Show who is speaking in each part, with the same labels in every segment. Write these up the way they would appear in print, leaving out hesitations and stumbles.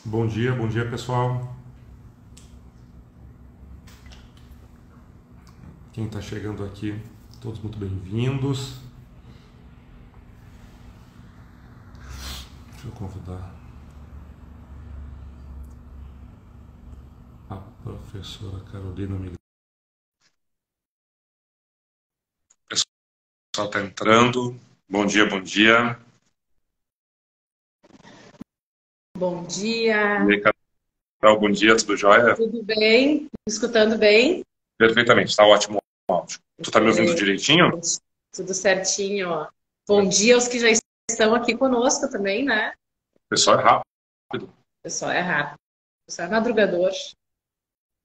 Speaker 1: Bom dia pessoal. Quem está chegando aqui, todos muito bem-vindos. Deixa eu convidar a professora Carolina Miguel. O pessoal está entrando. Bom dia, bom dia.
Speaker 2: Bom dia.
Speaker 1: E aí, Carol, bom dia, tudo jóia?
Speaker 2: Tudo bem? Me escutando bem?
Speaker 1: Perfeitamente, está ótimo o áudio. Tu está me ouvindo direitinho?
Speaker 2: Tudo certinho, ó. Bom dia aos que já estão aqui conosco também, né?
Speaker 1: O pessoal é rápido.
Speaker 2: O pessoal é rápido, o pessoal é madrugador.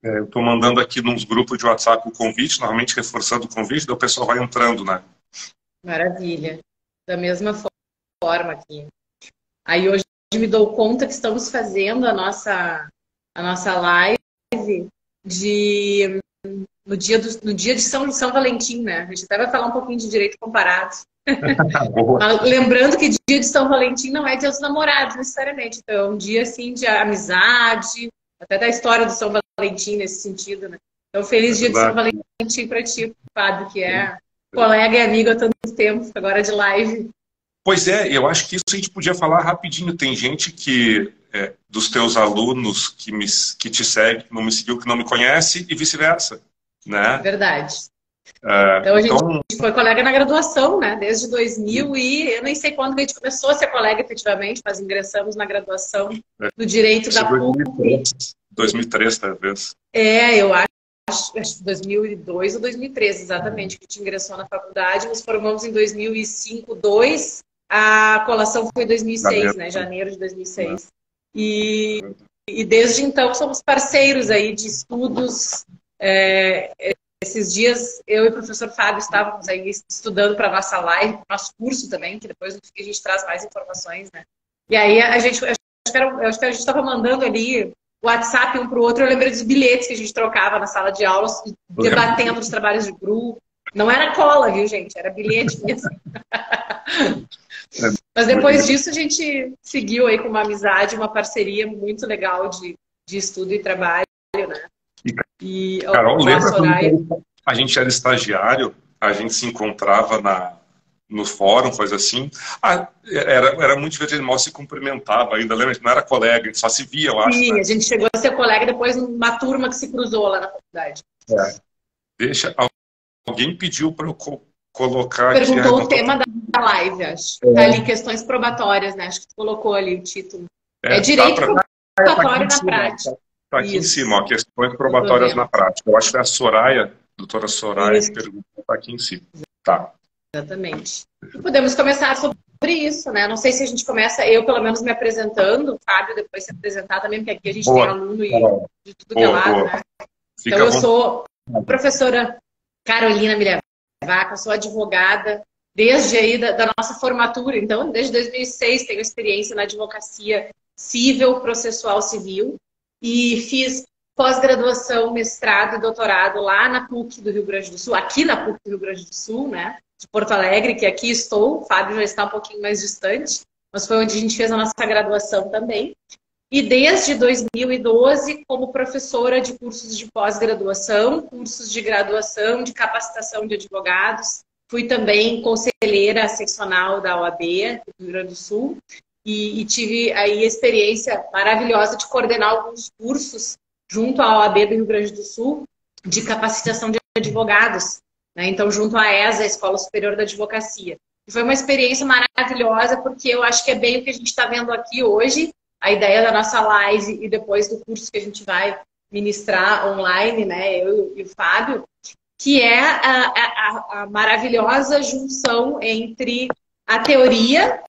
Speaker 1: Eu estou mandando aqui nos grupos de WhatsApp o convite, normalmente reforçando o convite, daí o pessoal vai entrando, né?
Speaker 2: Maravilha. Da mesma forma aqui. Aí hoje me dou conta que estamos fazendo a nossa live de no dia de São Valentim, né? A gente até vai falar um pouquinho de direito comparado. Mas lembrando que dia de São Valentim não é dia dos namorados, necessariamente. Então, é um dia, assim, de amizade, até da história do São Valentim nesse sentido, né? Então, feliz dia de São Valentim para ti, Fábio, que é colega e amigo há tanto tempo, agora de live.
Speaker 1: Pois é, eu acho que isso a gente podia falar rapidinho. Tem gente que, dos teus alunos que te segue, não me seguiu, que não me conhece, e vice-versa, né?
Speaker 2: Verdade. Então, a gente foi colega na graduação, né? Desde 2000 e eu nem sei quando que a gente começou a ser colega efetivamente, mas ingressamos na graduação do Direito da PUC.
Speaker 1: 2003, talvez.
Speaker 2: Eu acho que 2002 ou 2013, exatamente, que a gente ingressou na faculdade. Nos formamos em 2005, 2002. A colação foi em 2006, né? Janeiro de 2006. E desde então somos parceiros aí de estudos. Esses dias, eu e o professor Fábio estávamos aí estudando para a nossa live, para o nosso curso também, que depois a gente traz mais informações, né? E aí a gente, acho que a gente estava mandando ali o WhatsApp um para o outro, eu lembrei dos bilhetes que a gente trocava na sala de aulas, debatendo os trabalhos de grupo. Não era cola, viu, gente? Era bilhete mesmo. Mas depois disso a gente seguiu aí com uma amizade, uma parceria muito legal de estudo e trabalho, né?
Speaker 1: E, Carol, lembra quando a gente era estagiário, a gente se encontrava no fórum, coisa assim. Era muito divertido, mal se cumprimentava ainda, lembra? A gente não era colega, a gente só se via, eu acho.
Speaker 2: Sim,
Speaker 1: né?
Speaker 2: A gente chegou a ser colega depois numa turma que se cruzou lá na faculdade.
Speaker 1: Alguém pediu para eu colocar
Speaker 2: Perguntou o tema da live, acho. Tá ali, questões probatórias, né? Acho que tu colocou ali o título. Direito probatório na prática.
Speaker 1: Está aqui em cima, ó, questões probatórias na prática. Eu acho que é a Soraya, doutora Soraya, que perguntou, está aqui em cima. Tá.
Speaker 2: Exatamente. E podemos começar sobre isso, né? Não sei se a gente começa, eu pelo menos me apresentando, o Fábio depois se apresentar também, porque aqui a gente tem aluno de tudo que é lado, né? Então eu sou a professora Carolina Milevaca, sou advogada desde aí da nossa formatura, então desde 2006 tenho experiência na advocacia civil, processual civil, e fiz pós-graduação, mestrado e doutorado lá na PUC do Rio Grande do Sul, aqui na PUC do Rio Grande do Sul, né? De Porto Alegre, que aqui estou, o Fábio já está um pouquinho mais distante, mas foi onde a gente fez a nossa graduação também. E desde 2012, como professora de cursos de pós-graduação, cursos de graduação, de capacitação de advogados, fui também conselheira seccional da OAB do Rio Grande do Sul, e tive aí a experiência maravilhosa de coordenar alguns cursos junto à OAB do Rio Grande do Sul de capacitação de advogados, né? Então, junto à ESA, a Escola Superior da Advocacia. E foi uma experiência maravilhosa, porque eu acho que é bem o que a gente está vendo aqui hoje, a ideia da nossa live e depois do curso que a gente vai ministrar online, né? Eu e o Fábio, que é a maravilhosa junção entre a teoria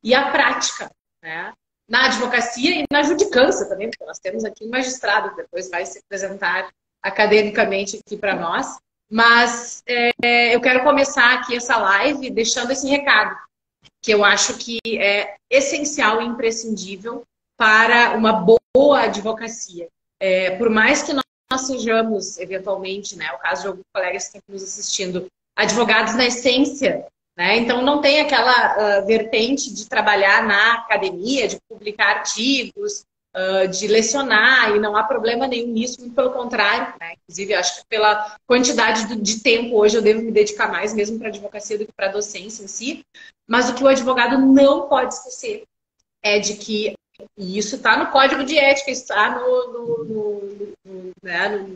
Speaker 2: e a prática, né? Na advocacia e na judicância também, porque nós temos aqui um magistrado que depois vai se apresentar academicamente aqui para nós. Mas eu quero começar aqui essa live deixando esse recado, que eu acho que é essencial e imprescindível para uma boa advocacia. Por mais que nós sejamos, eventualmente, né, o caso de alguns colegas que estão nos assistindo, advogados na essência, né? Então, não tem aquela vertente de trabalhar na academia, de publicar artigos, de lecionar, e não há problema nenhum nisso, muito pelo contrário, né? Inclusive, acho que pela quantidade de tempo hoje eu devo me dedicar mais mesmo para a advocacia do que para a docência em si, mas o que o advogado não pode esquecer é de que, e isso está no Código de Ética, está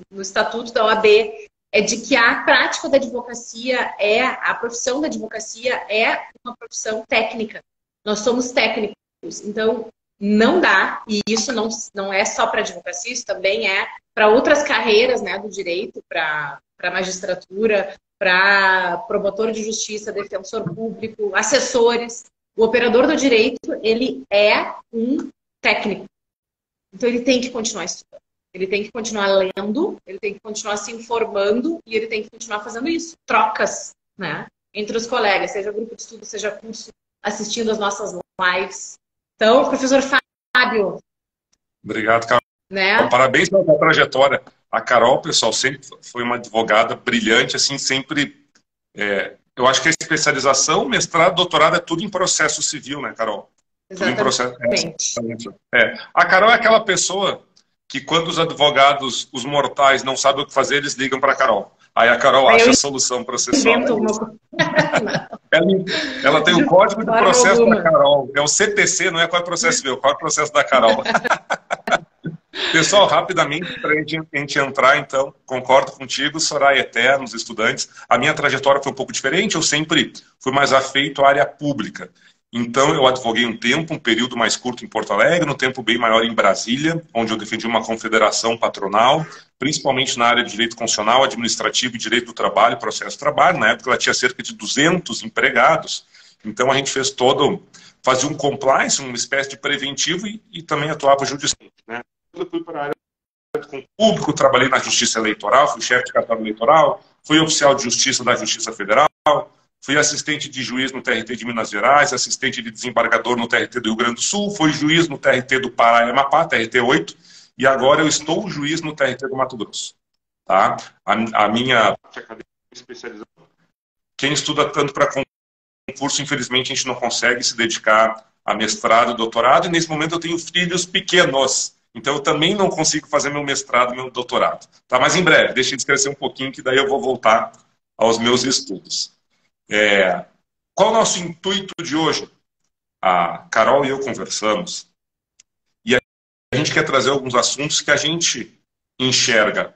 Speaker 2: no Estatuto da OAB, é de que a prática da advocacia a profissão da advocacia é uma profissão técnica. Nós somos técnicos, então não dá, e isso não é só para advocacia, isso também é para outras carreiras, né, do direito, para magistratura, para promotor de justiça, defensor público, assessores. O operador do direito, ele é um técnico. Então ele tem que continuar estudando. Ele tem que continuar lendo, ele tem que continuar se informando e ele tem que continuar fazendo isso. Trocas, né, entre os colegas, seja grupo de estudo, seja curso, assistindo as nossas lives. Então, professor Fábio.
Speaker 1: Obrigado, Carol.
Speaker 2: Né?
Speaker 1: Parabéns pela trajetória. A Carol, pessoal, sempre foi uma advogada brilhante, assim, sempre... eu acho que a especialização, mestrado, doutorado é tudo em processo civil, né, Carol?
Speaker 2: Exatamente.
Speaker 1: Tudo em processo. A Carol é aquela pessoa que quando os advogados, os mortais, não sabem o que fazer, eles ligam para a Carol. Aí a Carol acha a solução processual. Ela tem o código de processo da Carol. É o CPC, não é qual é o processo civil, qual é o processo da Carol. Pessoal, rapidamente, para a gente entrar, então, concordo contigo, Soraya Eterno, os estudantes. A minha trajetória foi um pouco diferente, eu sempre fui mais afeito à área pública. Então, eu advoguei um período mais curto em Porto Alegre, um tempo bem maior em Brasília, onde eu defendi uma confederação patronal, principalmente na área de direito constitucional, administrativo e direito do trabalho, processo de trabalho. Na época, ela tinha cerca de 200 empregados. Então, a gente fazia um compliance, uma espécie de preventivo e também atuava judicialmente, né? Eu fui para a área do público, trabalhei na Justiça Eleitoral, fui chefe de cartório eleitoral, fui oficial de justiça da Justiça Federal, fui assistente de juiz no TRT de Minas Gerais, assistente de desembargador no TRT do Rio Grande do Sul, fui juiz no TRT do Pará e Amapá, TRT 8, e agora eu estou juiz no TRT do Mato Grosso. Tá? A minha especialização. Quem estuda tanto para concurso, infelizmente, a gente não consegue se dedicar a mestrado e doutorado, e nesse momento eu tenho filhos pequenos. Então, eu também não consigo fazer meu mestrado e meu doutorado. Tá? Mas, em breve, deixa eu esclarecer um pouquinho, que daí eu vou voltar aos meus estudos. Qual é o nosso intuito de hoje? A Carol e eu conversamos e a gente quer trazer alguns assuntos que a gente enxerga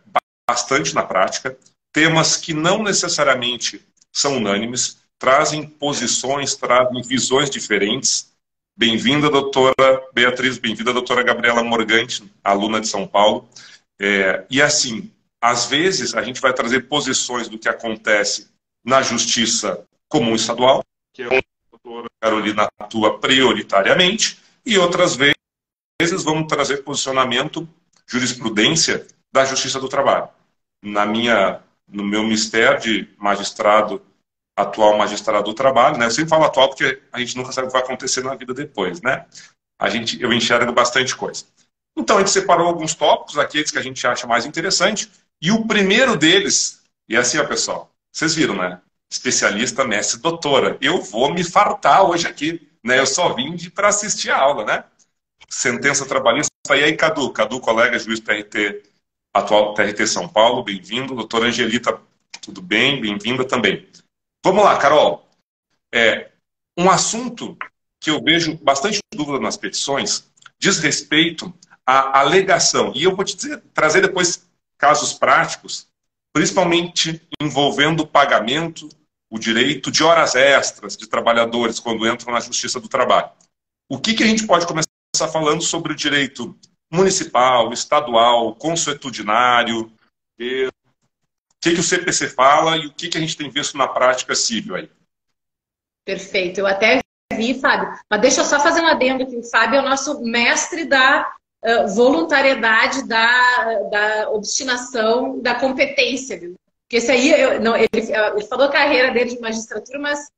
Speaker 1: bastante na prática, temas que não necessariamente são unânimes, trazem posições, trazem visões diferentes. Bem-vinda, doutora Beatriz, bem-vinda, doutora Gabriela Morgante, aluna de São Paulo. E assim, às vezes a gente vai trazer posições do que acontece na Justiça Comum Estadual, que é onde a doutora Carolina atua prioritariamente, e outras vezes vamos trazer posicionamento, jurisprudência da Justiça do Trabalho. No meu mistério de magistrado, atual magistrado do trabalho, né? Eu sempre falo atual porque a gente nunca sabe o que vai acontecer na vida depois, né? Eu enxergo bastante coisa. Então, a gente separou alguns tópicos, aqueles que a gente acha mais interessante, e o primeiro deles, e assim, ó, pessoal, vocês viram, né? Especialista, mestre, doutora. Eu vou me fartar hoje aqui, né? Eu só vim para assistir a aula, né? Sentença trabalhista. E aí, Cadu, colega juiz TRT, atual TRT São Paulo, bem-vindo. Doutora Angelita, tudo bem? Bem-vinda também. Vamos lá, Carol. Um assunto que eu vejo bastante dúvida nas petições diz respeito à alegação. E eu vou trazer depois casos práticos, principalmente envolvendo o pagamento, o direito de horas extras de trabalhadores quando entram na Justiça do Trabalho. O que a gente pode começar falando sobre o direito municipal, estadual, consuetudinário, o que o CPC fala e o que a gente tem visto na prática civil aí?
Speaker 2: Perfeito. Eu até vi, Fábio, mas deixa eu só fazer um adendo aqui. O Fábio é o nosso mestre da voluntariedade, da obstinação, da competência, viu? Porque esse aí, ele falou a carreira dele de magistratura, mas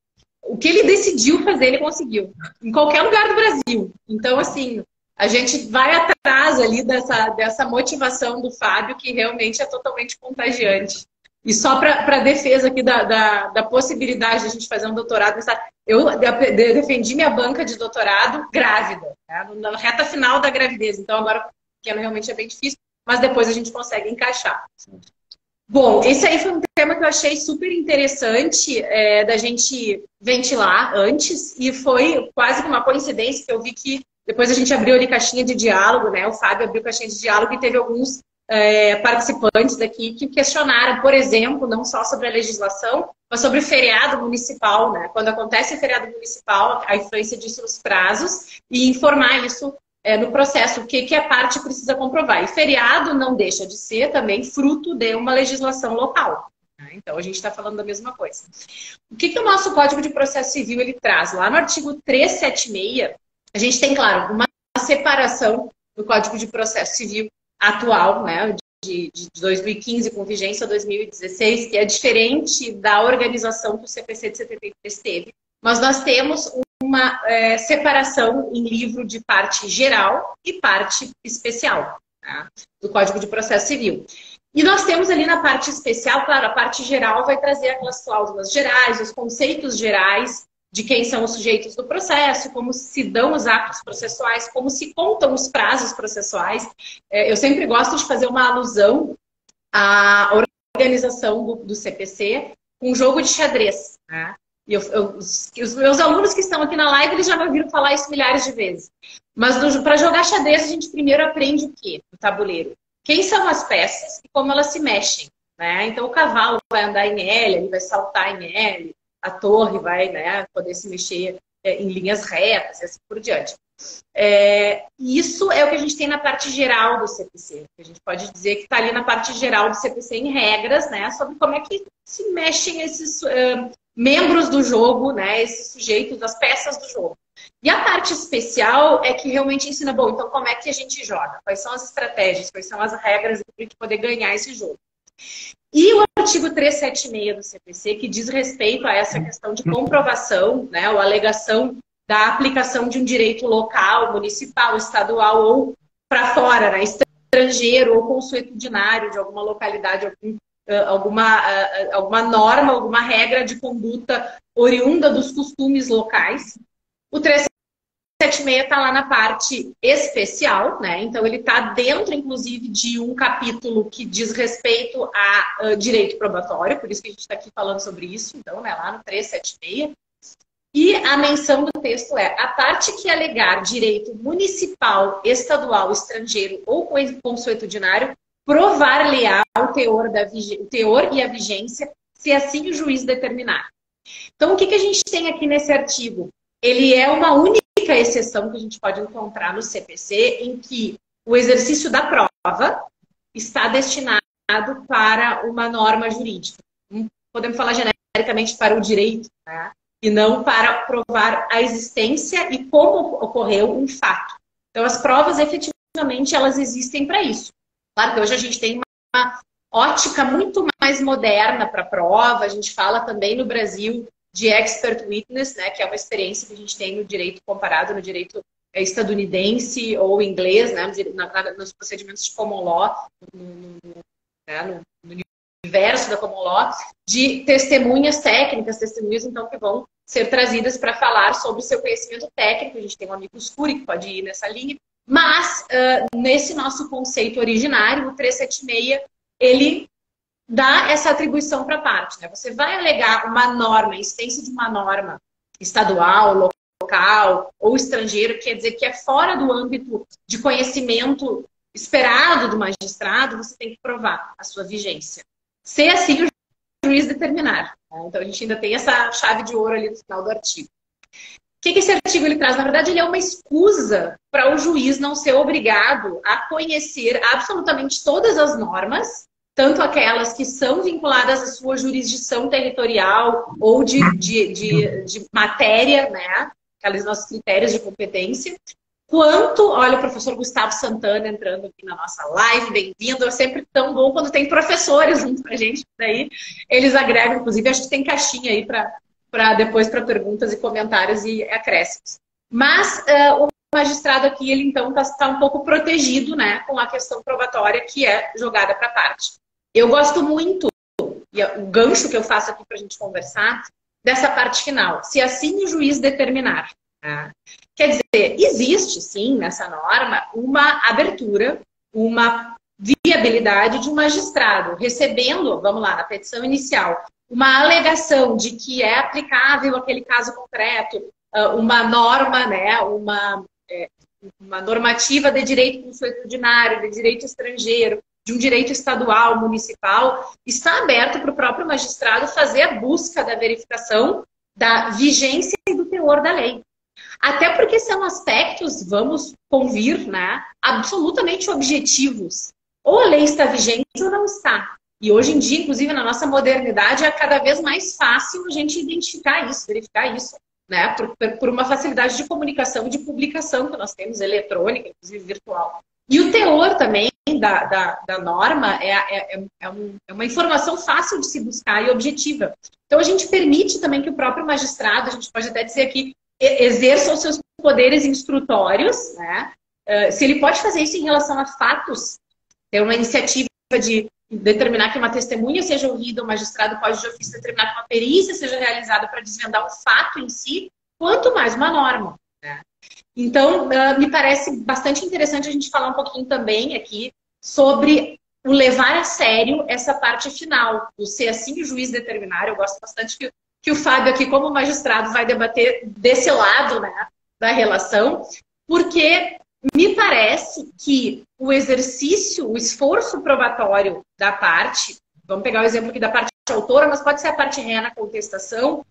Speaker 2: o que ele decidiu fazer, ele conseguiu. Em qualquer lugar do Brasil. Então, assim, a gente vai atrás ali dessa motivação do Fábio, que realmente é totalmente contagiante. E só para defesa aqui da possibilidade de a gente fazer um doutorado, eu defendi minha banca de doutorado grávida, né? Na reta final da gravidez. Então, agora, que realmente é bem difícil, mas depois a gente consegue encaixar. Bom, esse aí foi um tema que eu achei super interessante da gente ventilar antes, e foi quase que uma coincidência que eu vi que depois a gente abriu ali caixinha de diálogo, né? O Fábio abriu caixinha de diálogo e teve alguns participantes daqui que questionaram, por exemplo, não só sobre a legislação, mas sobre o feriado municipal, né? Quando acontece o feriado municipal, a influência disso nos prazos e informar isso no processo, o que a parte precisa comprovar. E feriado não deixa de ser também fruto de uma legislação local. Né? Então, a gente está falando da mesma coisa. O que o nosso Código de Processo Civil ele traz? Lá no artigo 376, a gente tem, claro, uma separação do Código de Processo Civil atual, né, de 2015 com vigência 2016, que é diferente da organização que o CPC de 73 teve. Mas nós temos uma separação em livro de parte geral e parte especial, tá? Do Código de Processo Civil. E nós temos ali na parte especial, claro, a parte geral vai trazer aquelas cláusulas gerais, os conceitos gerais de quem são os sujeitos do processo, como se dão os atos processuais, como se contam os prazos processuais. Eu sempre gosto de fazer uma alusão à organização do CPC com um jogo de xadrez, né? E os meus alunos que estão aqui na live, eles já me ouviram falar isso milhares de vezes. Mas para jogar xadrez, a gente primeiro aprende o quê? No tabuleiro. Quem são as peças e como elas se mexem, né? Então, o cavalo vai andar em L, ele vai saltar em L, a torre vai, né, poder se mexer em linhas retas e assim por diante. Isso é o que a gente tem na parte geral do CPC. A gente pode dizer que está ali na parte geral do CPC em regras, né, sobre como é que se mexem esses membros do jogo, né, esses sujeitos, as peças do jogo. E a parte especial é que realmente ensina, bom, então como é que a gente joga? Quais são as estratégias? Quais são as regras para a gente poder ganhar esse jogo? E o artigo 376 do CPC, que diz respeito a essa questão de comprovação, né, ou alegação da aplicação de um direito local, municipal, estadual ou para fora, né, estrangeiro ou consuetudinário de alguma localidade, alguma norma, alguma regra de conduta oriunda dos costumes locais. O 376 está lá na parte especial, né? Então ele está dentro, inclusive, de um capítulo que diz respeito a direito probatório, por isso que a gente está aqui falando sobre isso, então, né, lá no 376. E a menção do texto é: a parte que alegar direito municipal, estadual, estrangeiro ou consuetudinário, provar-lhe-á o teor e a vigência, se assim o juiz determinar. Então, o que a gente tem aqui nesse artigo? Ele é uma única exceção que a gente pode encontrar no CPC, em que o exercício da prova está destinado para uma norma jurídica. Podemos falar genericamente para o direito, né? E não para provar a existência e como ocorreu um fato. Então, as provas, efetivamente, elas existem para isso. Claro que hoje a gente tem uma ótica muito mais moderna para a prova. A gente fala também no Brasil de expert witness, né, que é uma experiência que a gente tem no direito comparado no direito estadunidense ou inglês, né, nos procedimentos de common law, no universo da common law, de testemunhas técnicas, testemunhas então que vão ser trazidas para falar sobre o seu conhecimento técnico. A gente tem um amigo Scuri que pode ir nessa linha, mas nesse nosso conceito originário, o 376, ele dá essa atribuição para a parte, né? Você vai alegar uma norma, a existência de uma norma estadual, local ou estrangeiro, quer dizer que é fora do âmbito de conhecimento esperado do magistrado, você tem que provar a sua vigência. Se assim o juiz determinar. Né? Então a gente ainda tem essa chave de ouro ali no final do artigo. O que esse artigo ele traz? Na verdade, ele é uma escusa para o juiz não ser obrigado a conhecer absolutamente todas as normas, tanto aquelas que são vinculadas à sua jurisdição territorial ou de matéria, né? Aqueles nossos critérios de competência, quanto, olha o professor Gustavo Santana entrando aqui na nossa live, bem-vindo, é sempre tão bom quando tem professores junto com a gente, daí eles agregam, inclusive, acho que tem caixinha aí para depois para perguntas e comentários e acréscimos. Mas o magistrado aqui, ele então está um pouco protegido, né, com a questão probatória que é jogada para a parte. Eu gosto muito e o gancho que eu faço aqui para a gente conversar, dessa parte final. Se assim o juiz determinar. Né? Quer dizer, existe sim nessa norma uma abertura, uma viabilidade de um magistrado recebendo, vamos lá, na petição inicial, uma alegação de que é aplicável aquele caso concreto, uma norma, né, uma normativa de direito consuetudinário, de direito estrangeiro, de um direito estadual, municipal, está aberto para o próprio magistrado fazer a busca da verificação da vigência e do teor da lei. Até porque são aspectos, vamos convir, né, absolutamente objetivos. Ou a lei está vigente ou não está. E hoje em dia, inclusive na nossa modernidade, é cada vez mais fácil a gente identificar isso, verificar isso, né, por uma facilidade de comunicação e de publicação que nós temos, eletrônica, inclusive virtual. E o teor também da norma é uma informação fácil de se buscar e objetiva. Então, a gente permite também que o próprio magistrado, a gente pode até dizer aqui, exerça os seus poderes instrutórios, né? Se ele pode fazer isso em relação a fatos, ter uma iniciativa de determinar que uma testemunha seja ouvida, o magistrado pode de ofício determinar que uma perícia seja realizada para desvendar o fato em si, quanto mais uma norma. Né? Então, me parece bastante interessante a gente falar um pouquinho também aqui sobre o levar a sério essa parte final, do se assim o juiz determinar. Eu gosto bastante que o Fábio aqui, como magistrado, vai debater desse lado, né, da relação, porque me parece que o exercício, o esforço probatório da parte, vamos pegar o exemplo aqui da parte autora, mas pode ser a parte ré na contestação,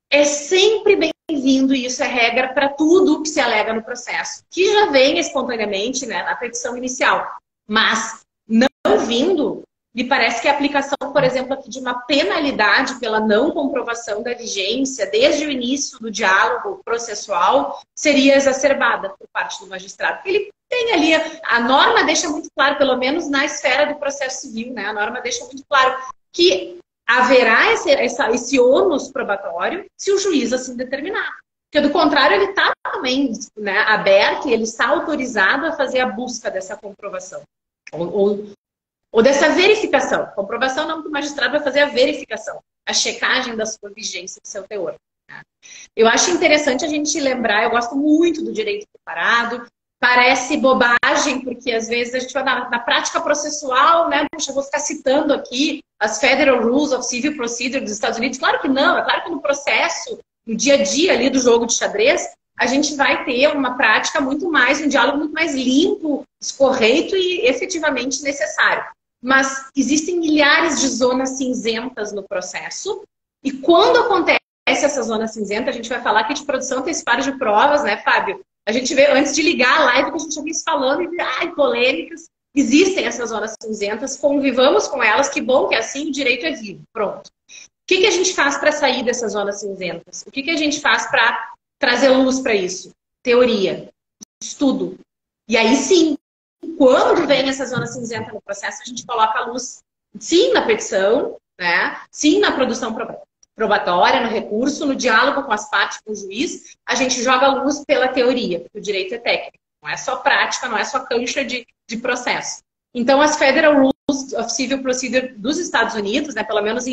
Speaker 2: é sempre bem-vindo, e isso é regra para tudo que se alega no processo, que já vem espontaneamente, né, na petição inicial. Mas, não vindo, me parece que a aplicação, por exemplo, aqui de uma penalidade pela não comprovação da vigência desde o início do diálogo processual seria exacerbada por parte do magistrado. Ele tem ali, a norma deixa muito claro, pelo menos na esfera do processo civil, né? A norma deixa muito claro que haverá esse ônus probatório se o juiz assim determinar. Porque, do contrário, ele está também, né, aberto e ele está autorizado a fazer a busca dessa comprovação. Ou dessa verificação. Comprovação não, que o magistrado vai fazer a verificação, a checagem da sua vigência do seu teor. Eu acho interessante a gente lembrar, eu gosto muito do direito comparado, parece bobagem, porque às vezes a gente vai na prática processual, né? Puxa, eu vou ficar citando aqui as Federal Rules of Civil Procedure dos Estados Unidos. Claro que não, é claro que no processo, no dia a dia ali do jogo de xadrez, a gente vai ter uma prática muito mais, um diálogo muito mais limpo, escorreito e efetivamente necessário. Mas existem milhares de zonas cinzentas no processo, e quando acontece essa zona cinzenta, a gente vai falar aqui de produção antecipada de provas, né, Fábio? A gente vê, antes de ligar a live, que a gente já vem falando, e polêmicas, existem essas zonas cinzentas, convivamos com elas, que bom que é assim, o direito é vivo, pronto. O que a gente faz para sair dessas zonas cinzentas? O que a gente faz para trazer luz para isso? Teoria, estudo. E aí sim, quando vem essa zona cinzenta no processo, a gente coloca a luz, sim, na petição, né? Sim, na produção probatória, no recurso, no diálogo com as partes, com o juiz, a gente joga a luz pela teoria, porque o direito é técnico, não é só prática, não é só cancha de processo. Então, as Federal Rules of Civil Procedure dos Estados Unidos, né, pelo menos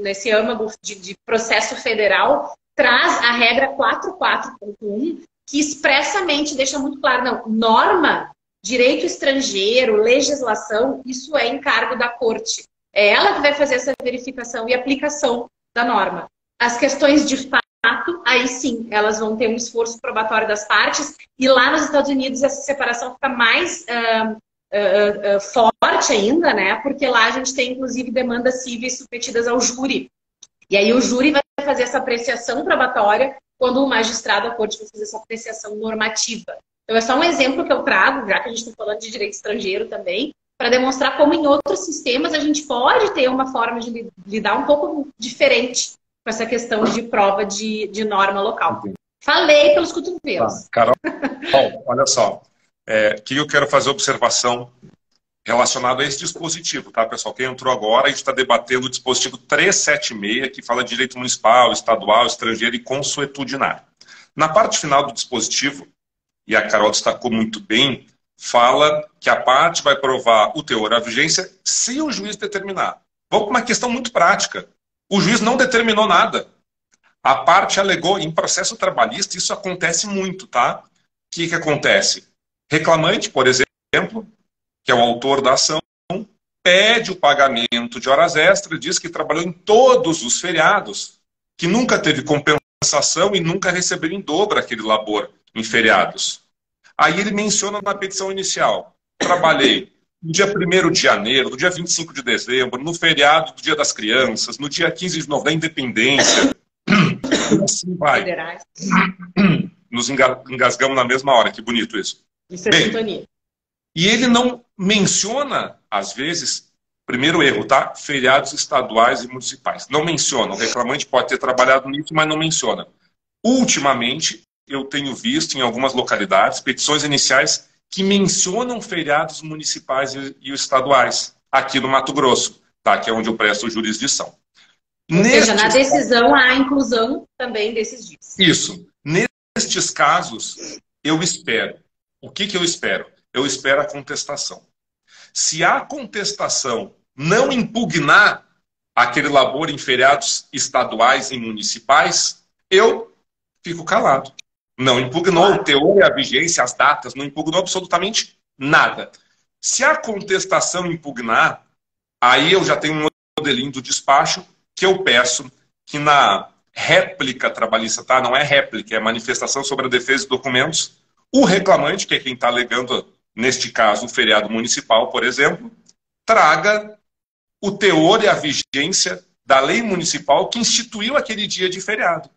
Speaker 2: nesse âmago de processo federal, traz a regra 44.1, que expressamente deixa muito claro, não, norma, direito estrangeiro, legislação, isso é encargo da corte. É ela que vai fazer essa verificação e aplicação da norma. As questões de fato, aí sim, elas vão ter um esforço probatório das partes, e lá nos Estados Unidos essa separação fica mais forte ainda, né? Porque lá a gente tem, inclusive, demandas cíveis submetidas ao júri. E aí o júri vai fazer essa apreciação probatória quando o magistrado, a corte, vai fazer essa apreciação normativa. Então, é só um exemplo que eu trago, já que a gente está falando de direito estrangeiro também, para demonstrar como em outros sistemas a gente pode ter uma forma de lidar um pouco diferente com essa questão de prova de norma local. Entendi. Falei pelos cotovelos.
Speaker 1: Carol, olha só, que eu quero fazer observação relacionada a esse dispositivo, tá, pessoal? Quem entrou agora, a gente está debatendo o dispositivo 376, que fala de direito municipal, estadual, estrangeiro e consuetudinário. Na parte final do dispositivo, e a Carol destacou muito bem, fala que a parte vai provar o teor, a vigência, se o juiz determinar. Vamos para uma questão muito prática. O juiz não determinou nada. A parte alegou em processo trabalhista, isso acontece muito, tá? O que acontece? Reclamante, por exemplo, que é o autor da ação, pede o pagamento de horas extras, diz que trabalhou em todos os feriados, que nunca teve compensação e nunca recebeu em dobro aquele labor em feriados. Aí ele menciona na petição inicial, trabalhei no dia 1º de janeiro, no dia 25 de dezembro, no feriado do Dia das Crianças, no dia 15 de novembro da Independência. Assim vai. Nos engasgamos na mesma hora, que bonito isso.
Speaker 2: Isso é sintonia.
Speaker 1: E ele não menciona, às vezes, primeiro erro, tá? Feriados estaduais e municipais. Não menciona. O reclamante pode ter trabalhado nisso, mas não menciona. Ultimamente, eu tenho visto em algumas localidades petições iniciais que mencionam feriados municipais e estaduais, aqui no Mato Grosso, tá? Que é onde eu presto jurisdição.
Speaker 2: Ou seja, na decisão há a inclusão também desses dias.
Speaker 1: Isso. Nestes casos, eu espero. O que eu espero? Eu espero a contestação. Se a contestação não impugnar aquele labor em feriados estaduais e municipais, eu fico calado. Não impugnou o teor e a vigência, as datas, não impugnou absolutamente nada. Se a contestação impugnar, aí eu já tenho um modelinho do despacho que eu peço que na réplica trabalhista, tá? Não é réplica, é manifestação sobre a defesa de documentos, o reclamante, que é quem está alegando, neste caso, o feriado municipal, por exemplo, traga o teor e a vigência da lei municipal que instituiu aquele dia de feriado,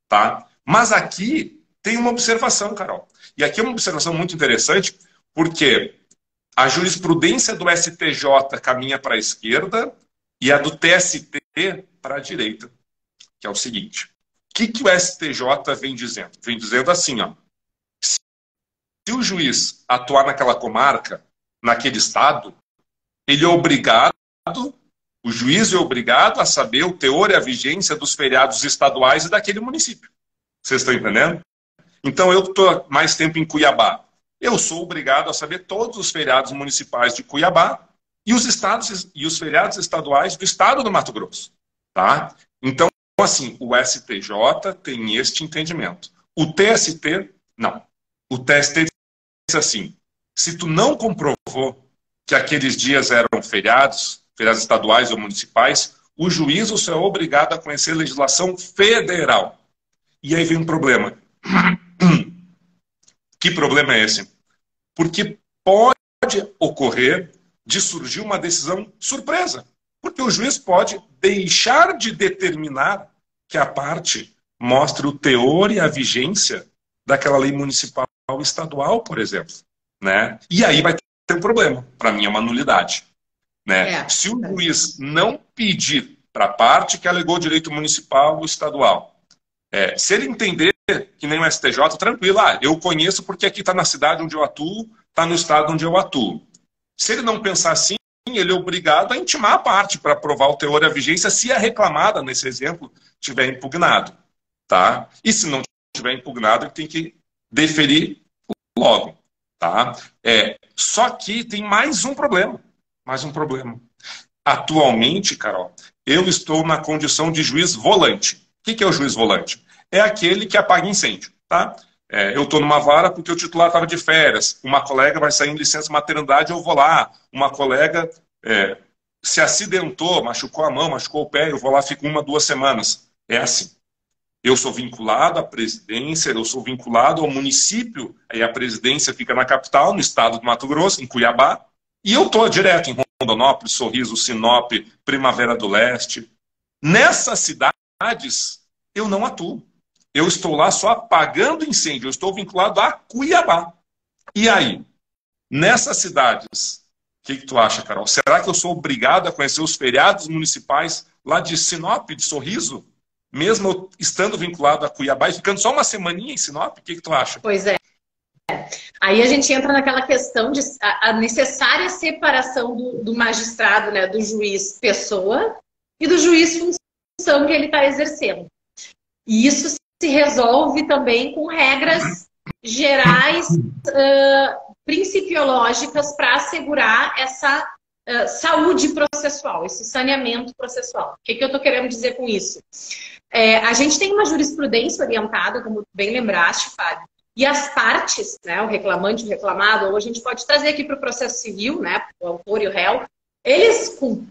Speaker 1: tá? Mas aqui tem uma observação, Carol. E aqui é uma observação muito interessante, porque a jurisprudência do STJ caminha para a esquerda e a do TST para a direita, que é o seguinte. O que o STJ vem dizendo? Vem dizendo assim, ó. Se o juiz atuar naquela comarca, naquele estado, ele é obrigado, o juiz é obrigado a saber o teor e a vigência dos feriados estaduais e daquele município. Vocês estão entendendo? Então, eu estou mais tempo em Cuiabá. Eu sou obrigado a saber todos os feriados municipais de Cuiabá e os estados e os feriados estaduais do estado do Mato Grosso. Tá? Então, assim, o STJ tem este entendimento. O TST, não. O TST diz assim, se tu não comprovou que aqueles dias eram feriados estaduais ou municipais, o juízo só é obrigado a conhecer legislação federal. E aí vem um problema. Que problema é esse? Porque pode ocorrer de surgir uma decisão surpresa. Porque o juiz pode deixar de determinar que a parte mostre o teor e a vigência daquela lei municipal estadual, por exemplo. Né? E aí vai ter um problema. Para mim é uma nulidade. Né? Se o juiz não pedir para a parte que alegou direito municipal ou estadual, se ele entender que nem o STJ, tranquilo, eu conheço porque aqui está na cidade onde eu atuo, está no estado onde eu atuo. Se ele não pensar assim, ele é obrigado a intimar a parte para provar o teor e a vigência se a reclamada, nesse exemplo, tiver impugnado. Tá? E se não tiver impugnado, ele tem que deferir logo. Tá? Só que tem mais um problema. Mais um problema. Atualmente, Carol, eu estou na condição de juiz volante. O que é o juiz volante? É aquele que apaga incêndio. Tá? Eu estou numa vara porque o titular estava de férias. Uma colega vai sair em licença maternidade, eu vou lá. Uma colega se acidentou, machucou a mão, machucou o pé, eu vou lá, fico 1, 2 semanas. É assim. Eu sou vinculado à presidência, eu sou vinculado ao município, aí a presidência fica na capital, no estado do Mato Grosso, em Cuiabá, e eu estou direto em Rondonópolis, Sorriso, Sinop, Primavera do Leste. Nessas cidades, eu não atuo. Eu estou lá só apagando incêndio, eu estou vinculado a Cuiabá. E aí, nessas cidades, o que tu acha, Carol? Será que eu sou obrigado a conhecer os feriados municipais lá de Sinop, de Sorriso? Mesmo eu estando vinculado a Cuiabá e ficando só uma semaninha em Sinop? O que tu acha?
Speaker 2: Pois é. Aí a gente entra naquela questão de a necessária separação do magistrado, né, do juiz pessoa e do juiz função que ele está exercendo. E isso se resolve também com regras gerais, principiológicas para assegurar essa saúde processual, esse saneamento processual. O que eu estou querendo dizer com isso? A gente tem uma jurisprudência orientada, como bem lembraste, Fábio, e as partes, né, o reclamante e o reclamado, ou a gente pode trazer aqui para o processo civil, né, o autor e o réu, eles, com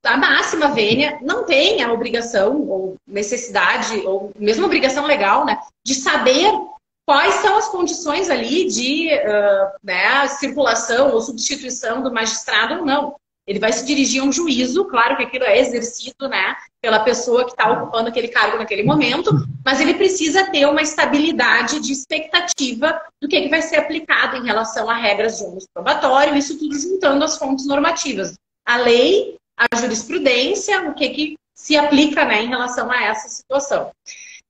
Speaker 2: a máxima vênia, não têm a obrigação, ou necessidade, ou mesmo obrigação legal, né, de saber quais são as condições ali de circulação ou substituição do magistrado ou não. Ele vai se dirigir a um juízo, claro que aquilo é exercido, né, pela pessoa que está ocupando aquele cargo naquele momento, mas ele precisa ter uma estabilidade de expectativa do que vai ser aplicado em relação a regras de ônus probatório, isso tudo juntando as fontes normativas. A lei, a jurisprudência, o que se aplica, né, em relação a essa situação.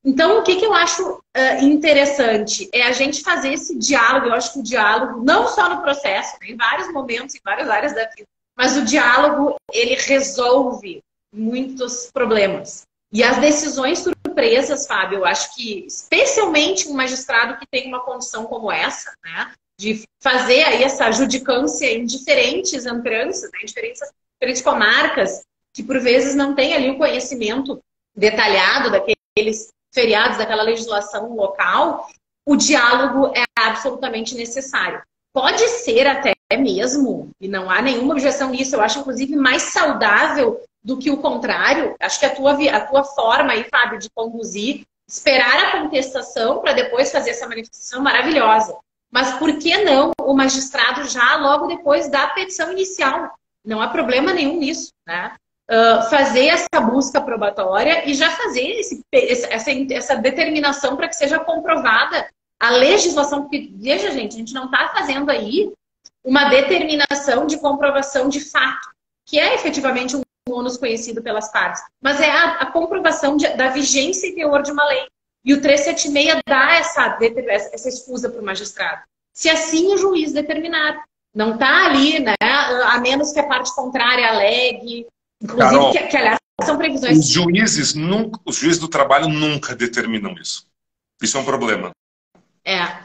Speaker 2: Então, o que eu acho interessante é a gente fazer esse diálogo. Eu acho que o diálogo, não só no processo, né, em vários momentos, em várias áreas da vida, mas o diálogo, ele resolve muitos problemas. E as decisões surpresas, Fábio, eu acho que, especialmente um magistrado que tem uma condição como essa, né, de fazer aí essa judicância em diferentes entranças, né, em diferentes comarcas, que por vezes não tem ali o conhecimento detalhado daqueles feriados, daquela legislação local, o diálogo é absolutamente necessário. Pode ser até mesmo, e não há nenhuma objeção nisso, eu acho inclusive mais saudável do que o contrário. Acho que a tua forma aí, Fábio, de conduzir, esperar a contestação para depois fazer essa manifestação maravilhosa. Mas por que não o magistrado já logo depois da petição inicial? Não há problema nenhum nisso, né? Fazer essa busca probatória e já fazer essa determinação para que seja comprovada a legislação. Porque, veja, gente, a gente não está fazendo aí uma determinação de comprovação de fato, que é efetivamente um ônus conhecido pelas partes, mas é a comprovação da vigência e teor de uma lei. E o 376 dá essa escusa para o magistrado. Se assim o juiz determinar. Não está ali, né, a menos que a parte contrária alegue. Inclusive, Carol, que aliás, são previsões.
Speaker 1: Os juízes do trabalho nunca determinam isso. Isso é um problema.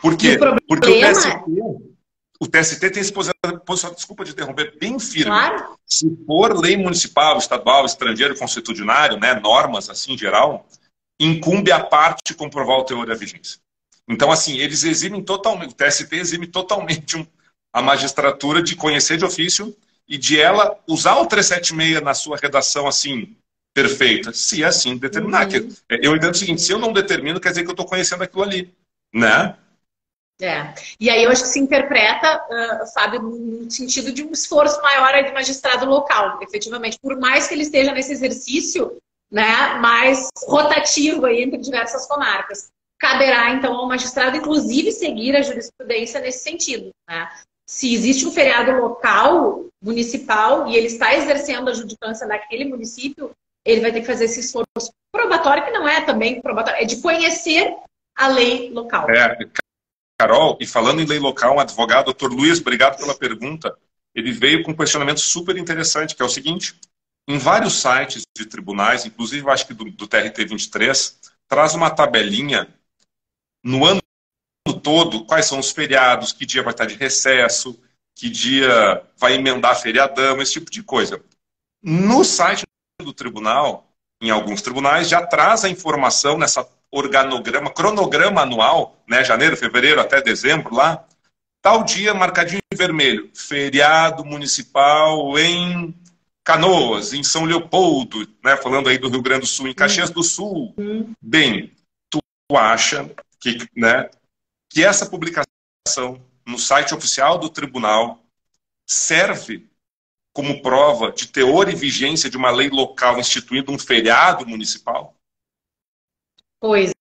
Speaker 1: Por quê? Porque o TST tem esse posicionamento, desculpa de interromper, bem firme.
Speaker 2: Claro.
Speaker 1: Se for lei municipal, estadual, estrangeiro, consuetudinário, né, normas assim em geral, incumbe a parte comprovar o teor e a vigência. Então, assim, eles eximem totalmente, o TST exime totalmente a magistratura de conhecer de ofício e de ela usar o 376 na sua redação assim, perfeita, se assim determinar. Eu entendo o seguinte, se eu não determino, quer dizer que eu estou conhecendo aquilo ali, né?
Speaker 2: E aí eu acho que se interpreta, Fábio, no sentido de um esforço maior aí do magistrado local, efetivamente. Por mais que ele esteja nesse exercício, né, mais rotativo aí entre diversas comarcas. Caberá, então, ao magistrado, inclusive, seguir a jurisprudência nesse sentido, né? Se existe um feriado local, municipal, e ele está exercendo a judicância naquele município, ele vai ter que fazer esse esforço probatório, que não é também probatório, é de conhecer a lei local.
Speaker 1: Carol, e falando em lei local, um advogado, doutor Luiz, obrigado pela pergunta, ele veio com um questionamento super interessante, que é o seguinte, em vários sites de tribunais, inclusive eu acho que do TRT 23, traz uma tabelinha no ano todo, quais são os feriados, que dia vai estar de recesso, que dia vai emendar feriadão, esse tipo de coisa. No site do tribunal, em alguns tribunais, já traz a informação nessa cronograma anual, né, janeiro, fevereiro até dezembro lá, tal dia marcadinho em vermelho, feriado municipal em Canoas, em São Leopoldo, né, falando aí do Rio Grande do Sul, em Caxias do Sul. Bem, tu acha que, né, que essa publicação no site oficial do tribunal serve como prova de teor e vigência de uma lei local instituindo um feriado municipal?
Speaker 2: Pois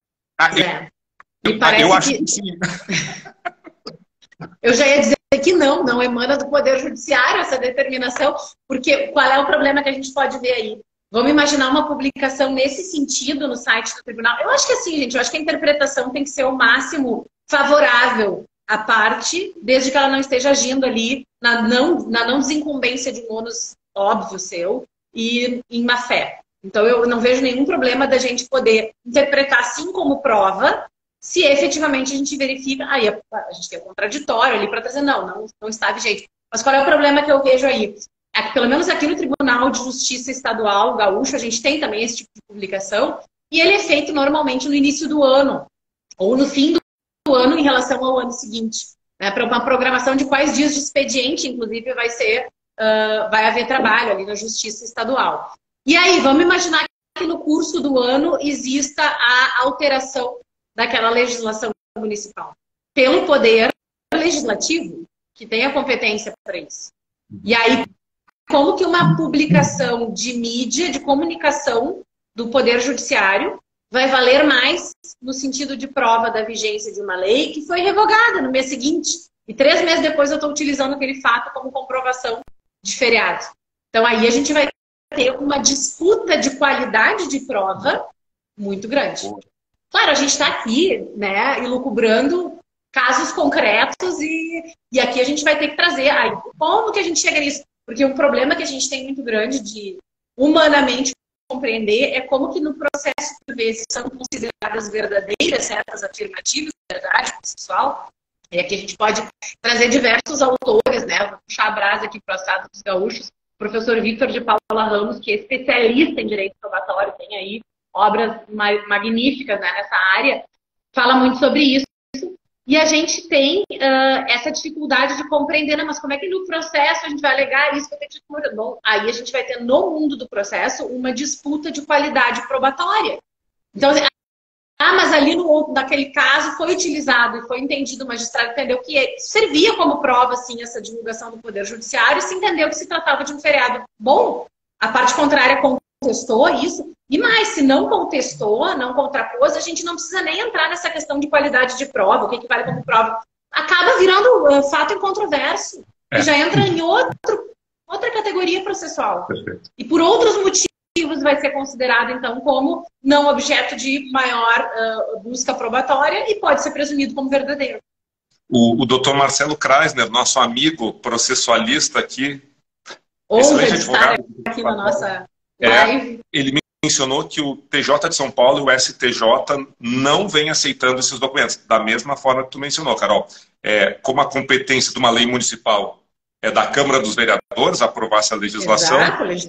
Speaker 1: eu acho que sim.
Speaker 2: Eu já ia dizer que não emana do Poder Judiciário essa determinação, porque qual é o problema que a gente pode ver aí? Vamos imaginar uma publicação nesse sentido no site do tribunal? Eu acho que assim, gente, eu acho que a interpretação tem que ser o máximo favorável à parte, desde que ela não esteja agindo ali na não desincumbência de um ônus óbvio seu e em má fé. Então, eu não vejo nenhum problema da gente poder interpretar assim como prova, se efetivamente a gente verifica, aí a gente tem o contraditório ali para trazer, não está vigente. Mas qual é o problema que eu vejo aí? pelo menos aqui no Tribunal de Justiça Estadual Gaúcho, a gente tem também esse tipo de publicação, e ele é feito normalmente no início do ano, ou no fim do ano em relação ao ano seguinte, né? Para uma programação de quais dias de expediente, inclusive, vai haver trabalho ali na Justiça Estadual. E aí, vamos imaginar que no curso do ano exista a alteração daquela legislação municipal pelo Poder Legislativo, que tem a competência para isso. E aí, como que uma publicação de mídia, de comunicação do Poder Judiciário vai valer mais no sentido de prova da vigência de uma lei que foi revogada no mês seguinte. E 3 meses depois eu estou utilizando aquele fato como comprovação de feriado. Então aí a gente vai ter uma disputa de qualidade de prova muito grande. Claro, a gente está aqui, né, elucubrando casos concretos e aqui a gente vai ter que trazer. Aí, como que a gente chega nisso? Porque um problema que a gente tem muito grande de humanamente compreender é como que no processo, por vezes, são consideradas verdadeiras certas afirmativas, verdade processual. E aqui a gente pode trazer diversos autores, né? Vou puxar a brasa aqui para o Estado dos Gaúchos, o professor Victor de Paula Ramos, que é especialista em direito probatório, tem aí obras magníficas, né, nessa área, fala muito sobre isso. E a gente tem essa dificuldade de compreender, né? Mas como é que no processo a gente vai alegar isso? Bom, aí a gente vai ter no mundo do processo uma disputa de qualidade probatória. Então, mas ali naquele caso foi utilizado e foi entendido, o magistrado entendeu que servia como prova, sim, essa divulgação do Poder Judiciário e se entendeu que se tratava de um feriado. Bom, a parte contrária contestou isso. E mais, se não contestou, não contrapôs, a gente não precisa nem entrar nessa questão de qualidade de prova, o que vale como prova. Acaba virando fato incontroverso. E já entra em outra categoria processual. Perfeito. E por outros motivos vai ser considerado, então, como não objeto de maior busca probatória e pode ser presumido como verdadeiro.
Speaker 1: O doutor Marcelo Kreisner, nosso amigo processualista aqui,
Speaker 2: honra de estar aqui na nossa live.
Speaker 1: Ele mencionou que o TJ de São Paulo e o STJ não vem aceitando esses documentos. Da mesma forma que tu mencionou, Carol. Como a competência de uma lei municipal é da Câmara dos Vereadores aprovar essa legislação,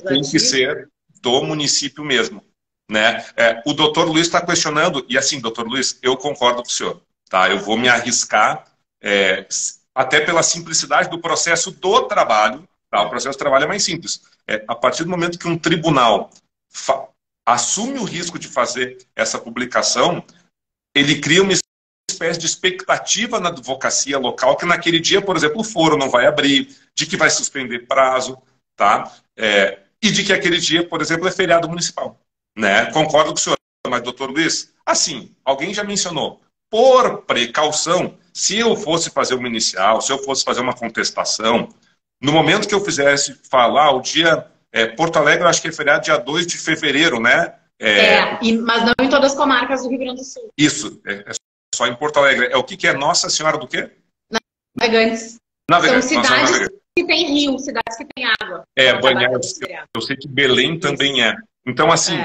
Speaker 1: tem que ser do município mesmo. Né? O doutor Luiz está questionando, e assim, doutor Luiz, eu concordo com o senhor. Tá? Eu vou me arriscar, até pela simplicidade do processo do trabalho. Tá? O processo do trabalho é mais simples. A partir do momento que um tribunal assume o risco de fazer essa publicação, ele cria uma espécie de expectativa na advocacia local que naquele dia, por exemplo, o foro não vai abrir, de que vai suspender prazo, tá? E de que aquele dia, por exemplo, é feriado municipal. Né? Concordo com o senhor, mas, doutor Luiz, assim, alguém já mencionou, por precaução, se eu fosse fazer uma inicial, se eu fosse fazer uma contestação, no momento que eu fizesse falar o dia... Porto Alegre, eu acho que é feriado dia 2 de fevereiro, né?
Speaker 2: Mas não em todas as comarcas do Rio Grande do Sul.
Speaker 1: Isso, é só em Porto Alegre. O que é Nossa Senhora do quê?
Speaker 2: Navegantes. São cidades que têm rio, cidades que têm água.
Speaker 1: Banhados. Eu sei que Belém também é. Então, assim,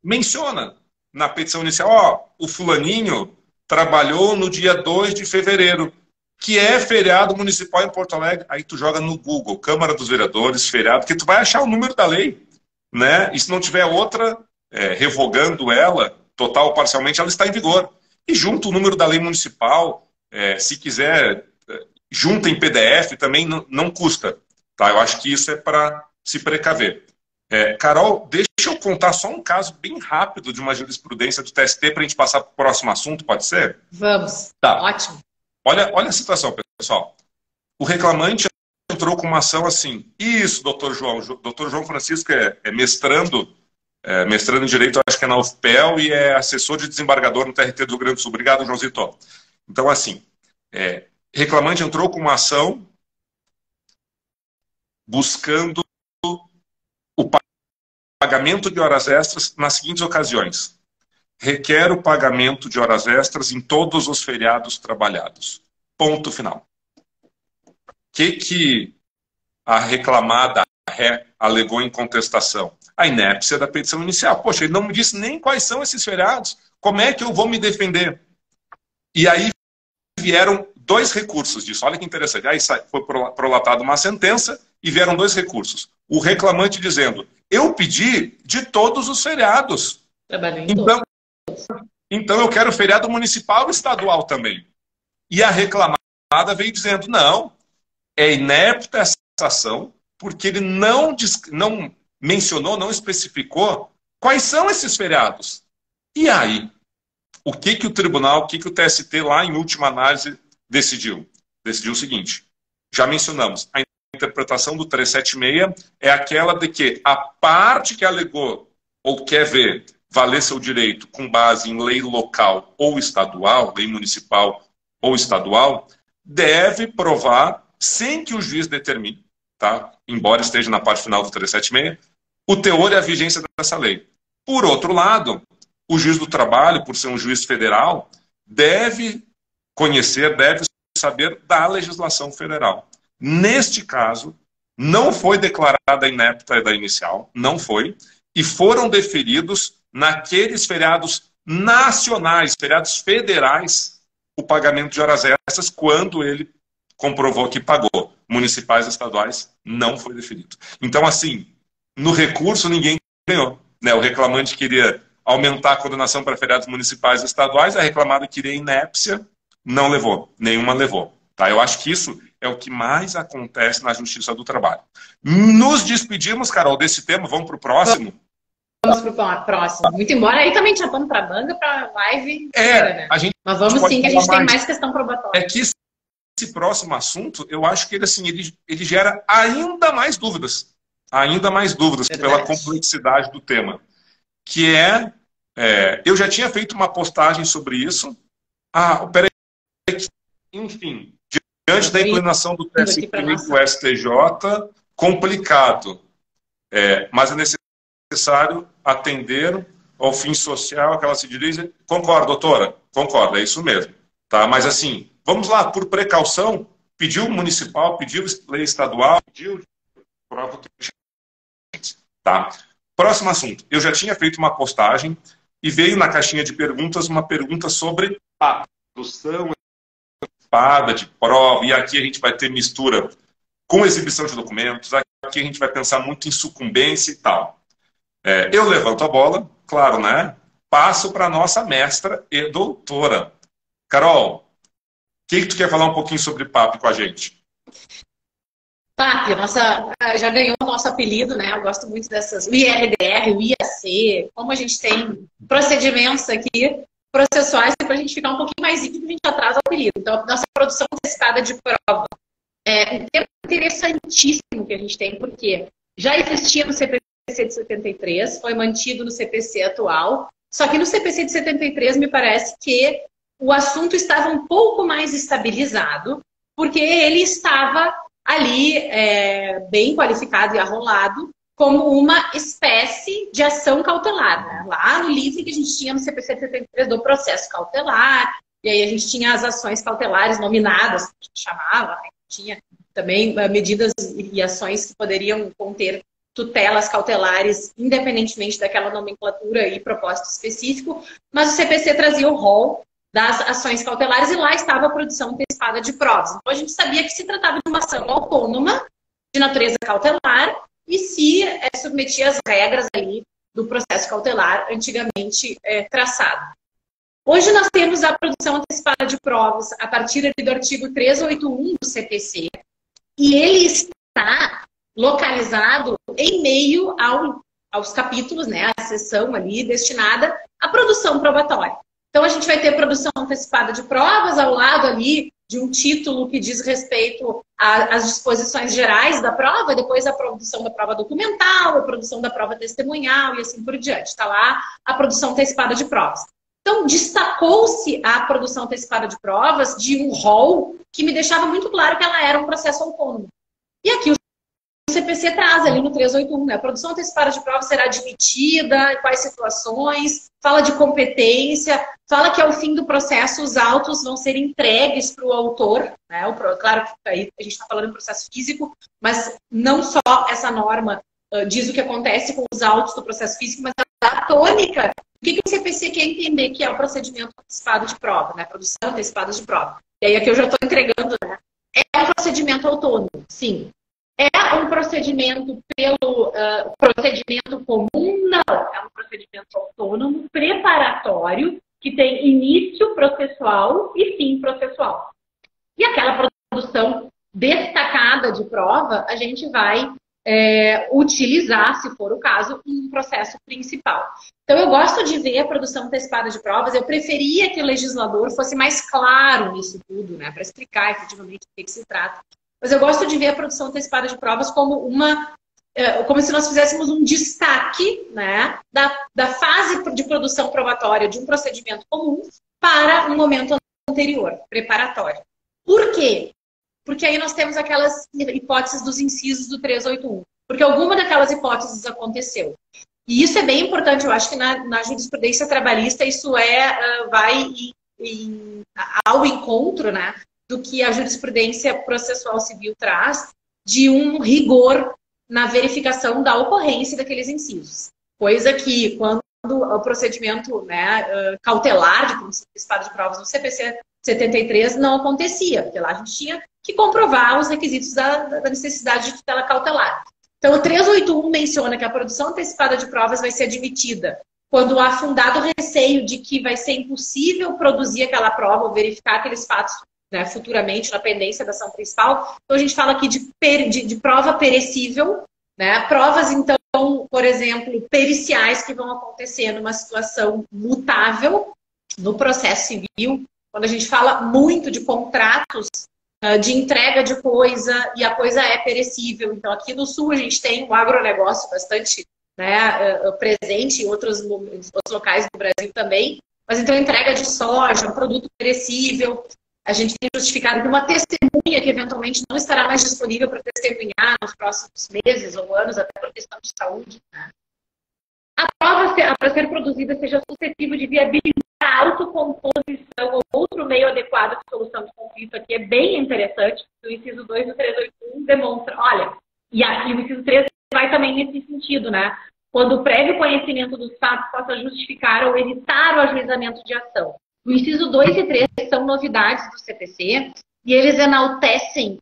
Speaker 1: menciona na petição inicial, o fulaninho trabalhou no dia 2 de fevereiro. Que é feriado municipal em Porto Alegre, aí tu joga no Google, Câmara dos Vereadores, feriado, porque tu vai achar o número da lei, né? E se não tiver outra, revogando ela, total ou parcialmente, ela está em vigor. E junto o número da lei municipal, se quiser, junta em PDF também, não custa. Tá? Eu acho que isso é para se precaver. Carol, deixa eu contar só um caso bem rápido de uma jurisprudência do TST para a gente passar para o próximo assunto, pode ser?
Speaker 2: Vamos,
Speaker 1: tá.
Speaker 2: Ótimo.
Speaker 1: Olha a situação, pessoal. O reclamante entrou com uma ação assim. Isso, doutor João. Doutor João Francisco é mestrando em Direito, acho que é na UFPEL, e é assessor de desembargador no TRT do Rio Grande do Sul. Obrigado, Joãozito. Então, assim, reclamante entrou com uma ação buscando o pagamento de horas extras nas seguintes ocasiões. Requer o pagamento de horas extras em todos os feriados trabalhados. Ponto final. O que a reclamada alegou em contestação? A inépcia da petição inicial. Poxa, ele não me disse nem quais são esses feriados. Como é que eu vou me defender? E aí vieram 2 recursos disso. Olha que interessante. Aí foi prolatada uma sentença e vieram 2 recursos. O reclamante dizendo, eu pedi de todos os feriados. Então eu quero feriado municipal e estadual também. E a reclamada veio dizendo, não, é inepta essa ação, porque ele não mencionou, não especificou quais são esses feriados. E aí, o que o tribunal, o que o TST lá em última análise decidiu? Decidiu o seguinte, já mencionamos, a interpretação do 376 é aquela de que a parte que alegou ou quer ver valer seu direito com base em lei local ou estadual, lei municipal ou estadual, deve provar, sem que o juiz determine, tá? Embora esteja na parte final do 376, o teor e a vigência dessa lei. Por outro lado, o juiz do trabalho, por ser um juiz federal, deve conhecer, deve saber da legislação federal. Neste caso, não foi declarada inepta da inicial, não foi, e foram deferidos naqueles feriados nacionais, feriados federais, o pagamento de horas extras, quando ele comprovou que pagou. Municipais e estaduais, não foi deferido. Então, assim, no recurso, ninguém ganhou. Né? O reclamante queria aumentar a condenação para feriados municipais e estaduais, a reclamada queria inépcia, não levou, nenhuma levou. Tá? Eu acho que isso é o que mais acontece na Justiça do Trabalho. Nos despedimos, Carol, desse tema, vamos para o próximo?
Speaker 2: Vamos para o próximo. Muito embora aí também já vamos para a banda, para a live. Né? Mas vamos sim, que a gente tem mais questão probatória.
Speaker 1: É que esse próximo assunto, eu acho que ele, assim, ele gera ainda mais dúvidas. Ainda mais dúvidas, pela complexidade do tema. Que eu já tinha feito uma postagem sobre isso. Peraí. Enfim, diante da inclinação do TST e do STJ, complicado. Mas é necessário atender ao fim social, aquela se dirige. Concordo, doutora? Concordo, é isso mesmo. Tá? Mas assim, vamos lá, por precaução, pediu municipal, pediu lei estadual, pediu prova. Tá? Próximo assunto. Eu já tinha feito uma postagem e veio na caixinha de perguntas uma pergunta sobre a produção de prova, e aqui a gente vai ter mistura com exibição de documentos, aqui a gente vai pensar muito em sucumbência e tal. Eu levanto a bola, claro, né? Passo para a nossa mestra e doutora. Carol, o que tu quer falar um pouquinho sobre PAP com a gente?
Speaker 2: PAP, já ganhou o nosso apelido, né? Eu gosto muito dessas, o IRDR, o IAC, como a gente tem procedimentos aqui processuais, para a gente ficar um pouquinho mais íntimo, a gente atrasa o apelido. Então, nossa produção antecipada de prova. Um tema interessantíssimo que a gente tem, porque já existia no CPC de 73, foi mantido no CPC atual, só que no CPC de 73 me parece que o assunto estava um pouco mais estabilizado, porque ele estava ali bem qualificado e arrolado como uma espécie de ação cautelar. Né? Lá no livro que a gente tinha no CPC de 73 do processo cautelar, e aí a gente tinha as ações cautelares nominadas, que a gente chamava, né? Tinha também medidas e ações que poderiam conter tutelas cautelares, independentemente daquela nomenclatura e propósito específico, mas o CPC trazia o rol das ações cautelares e lá estava a produção antecipada de provas. Então a gente sabia que se tratava de uma ação autônoma, de natureza cautelar, e se submetia às regras ali do processo cautelar antigamente traçado. Hoje nós temos a produção antecipada de provas a partir do artigo 381 do CPC, e ele está localizado em meio aos capítulos, né, a seção ali destinada à produção probatória. Então a gente vai ter produção antecipada de provas ao lado ali de um título que diz respeito às disposições gerais da prova, depois a produção da prova documental, a produção da prova testemunhal e assim por diante. Está lá a produção antecipada de provas. Então, destacou-se a produção antecipada de provas de um rol que me deixava muito claro que ela era um processo autônomo. E aqui o CPC traz ali no 381, né? A produção antecipada de provas será admitida, em quais situações, fala de competência, fala que ao fim do processo os autos vão ser entregues para o autor, né? Claro que aí a gente está falando em processo físico, mas não só essa norma diz o que acontece com os autos do processo físico, mas a tônica. O que o CPC quer entender que é o procedimento antecipado de prova, né? Produção antecipada de prova. E aí aqui eu já estou entregando, né? É um procedimento autônomo, sim. É um procedimento pelo procedimento comum? Não. É um procedimento autônomo, preparatório, que tem início processual e fim processual. E aquela produção destacada de prova, a gente vai utilizar, se for o caso, em um processo principal. Então, eu gosto de ver a produção antecipada de provas. Eu preferia que o legislador fosse mais claro nisso tudo, né, para explicar efetivamente do que se trata. Mas eu gosto de ver a produção antecipada de provas como como se nós fizéssemos um destaque, né, da fase de produção probatória de um procedimento comum para um momento anterior, preparatório. Por quê? Porque aí nós temos aquelas hipóteses dos incisos do 381. Porque alguma daquelas hipóteses aconteceu. E isso é bem importante. Eu acho que na jurisprudência trabalhista isso vai ao encontro, né, do que a jurisprudência processual civil traz, de um rigor na verificação da ocorrência daqueles incisos. Coisa que, quando o procedimento, né, cautelar de princípio antecipado de provas no CPC 73 não acontecia, porque lá a gente tinha que comprovar os requisitos da necessidade de tutela cautelar. Então, o 381 menciona que a produção antecipada de provas vai ser admitida quando há fundado receio de que vai ser impossível produzir aquela prova ou verificar aqueles fatos, né, futuramente na pendência da ação principal. Então, a gente fala aqui de prova perecível, né? Provas, então, por exemplo, periciais que vão acontecer numa situação mutável no processo civil, quando a gente fala muito de contratos de entrega de coisa e a coisa é perecível. Então, aqui no Sul a gente tem um agronegócio bastante, né, presente em outros locais do Brasil também. Mas então, entrega de soja, um produto perecível, a gente tem justificado que uma testemunha que eventualmente não estará mais disponível para testemunhar nos próximos meses ou anos, até por questão de saúde, né? A prova, para ser produzida, seja suscetível de viabilizar a autocomposição ou outro meio adequado de solução de conflito. Aqui é bem interessante. O inciso 2 do 381 demonstra, olha, e aqui o inciso 3 vai também nesse sentido, né? Quando o prévio conhecimento dos fatos possa justificar ou evitar o ajuizamento de ação. O inciso 2 e 3 são novidades do CPC e eles enaltecem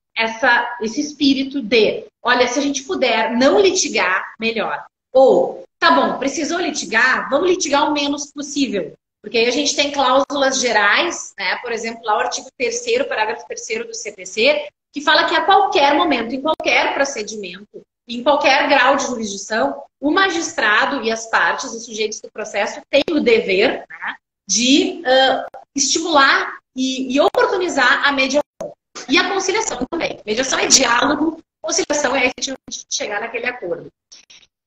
Speaker 2: esse espírito de, olha, se a gente puder não litigar, melhor. Ou, tá bom, precisou litigar, vamos litigar o menos possível. Porque aí a gente tem cláusulas gerais, né? Por exemplo, lá o artigo 3º, parágrafo 3º do CPC, que fala que a qualquer momento, em qualquer procedimento, em qualquer grau de jurisdição, o magistrado e as partes, os sujeitos do processo, têm o dever, né, de estimular e oportunizar a mediação. E a conciliação também. Mediação é diálogo, conciliação é efetivamente chegar naquele acordo.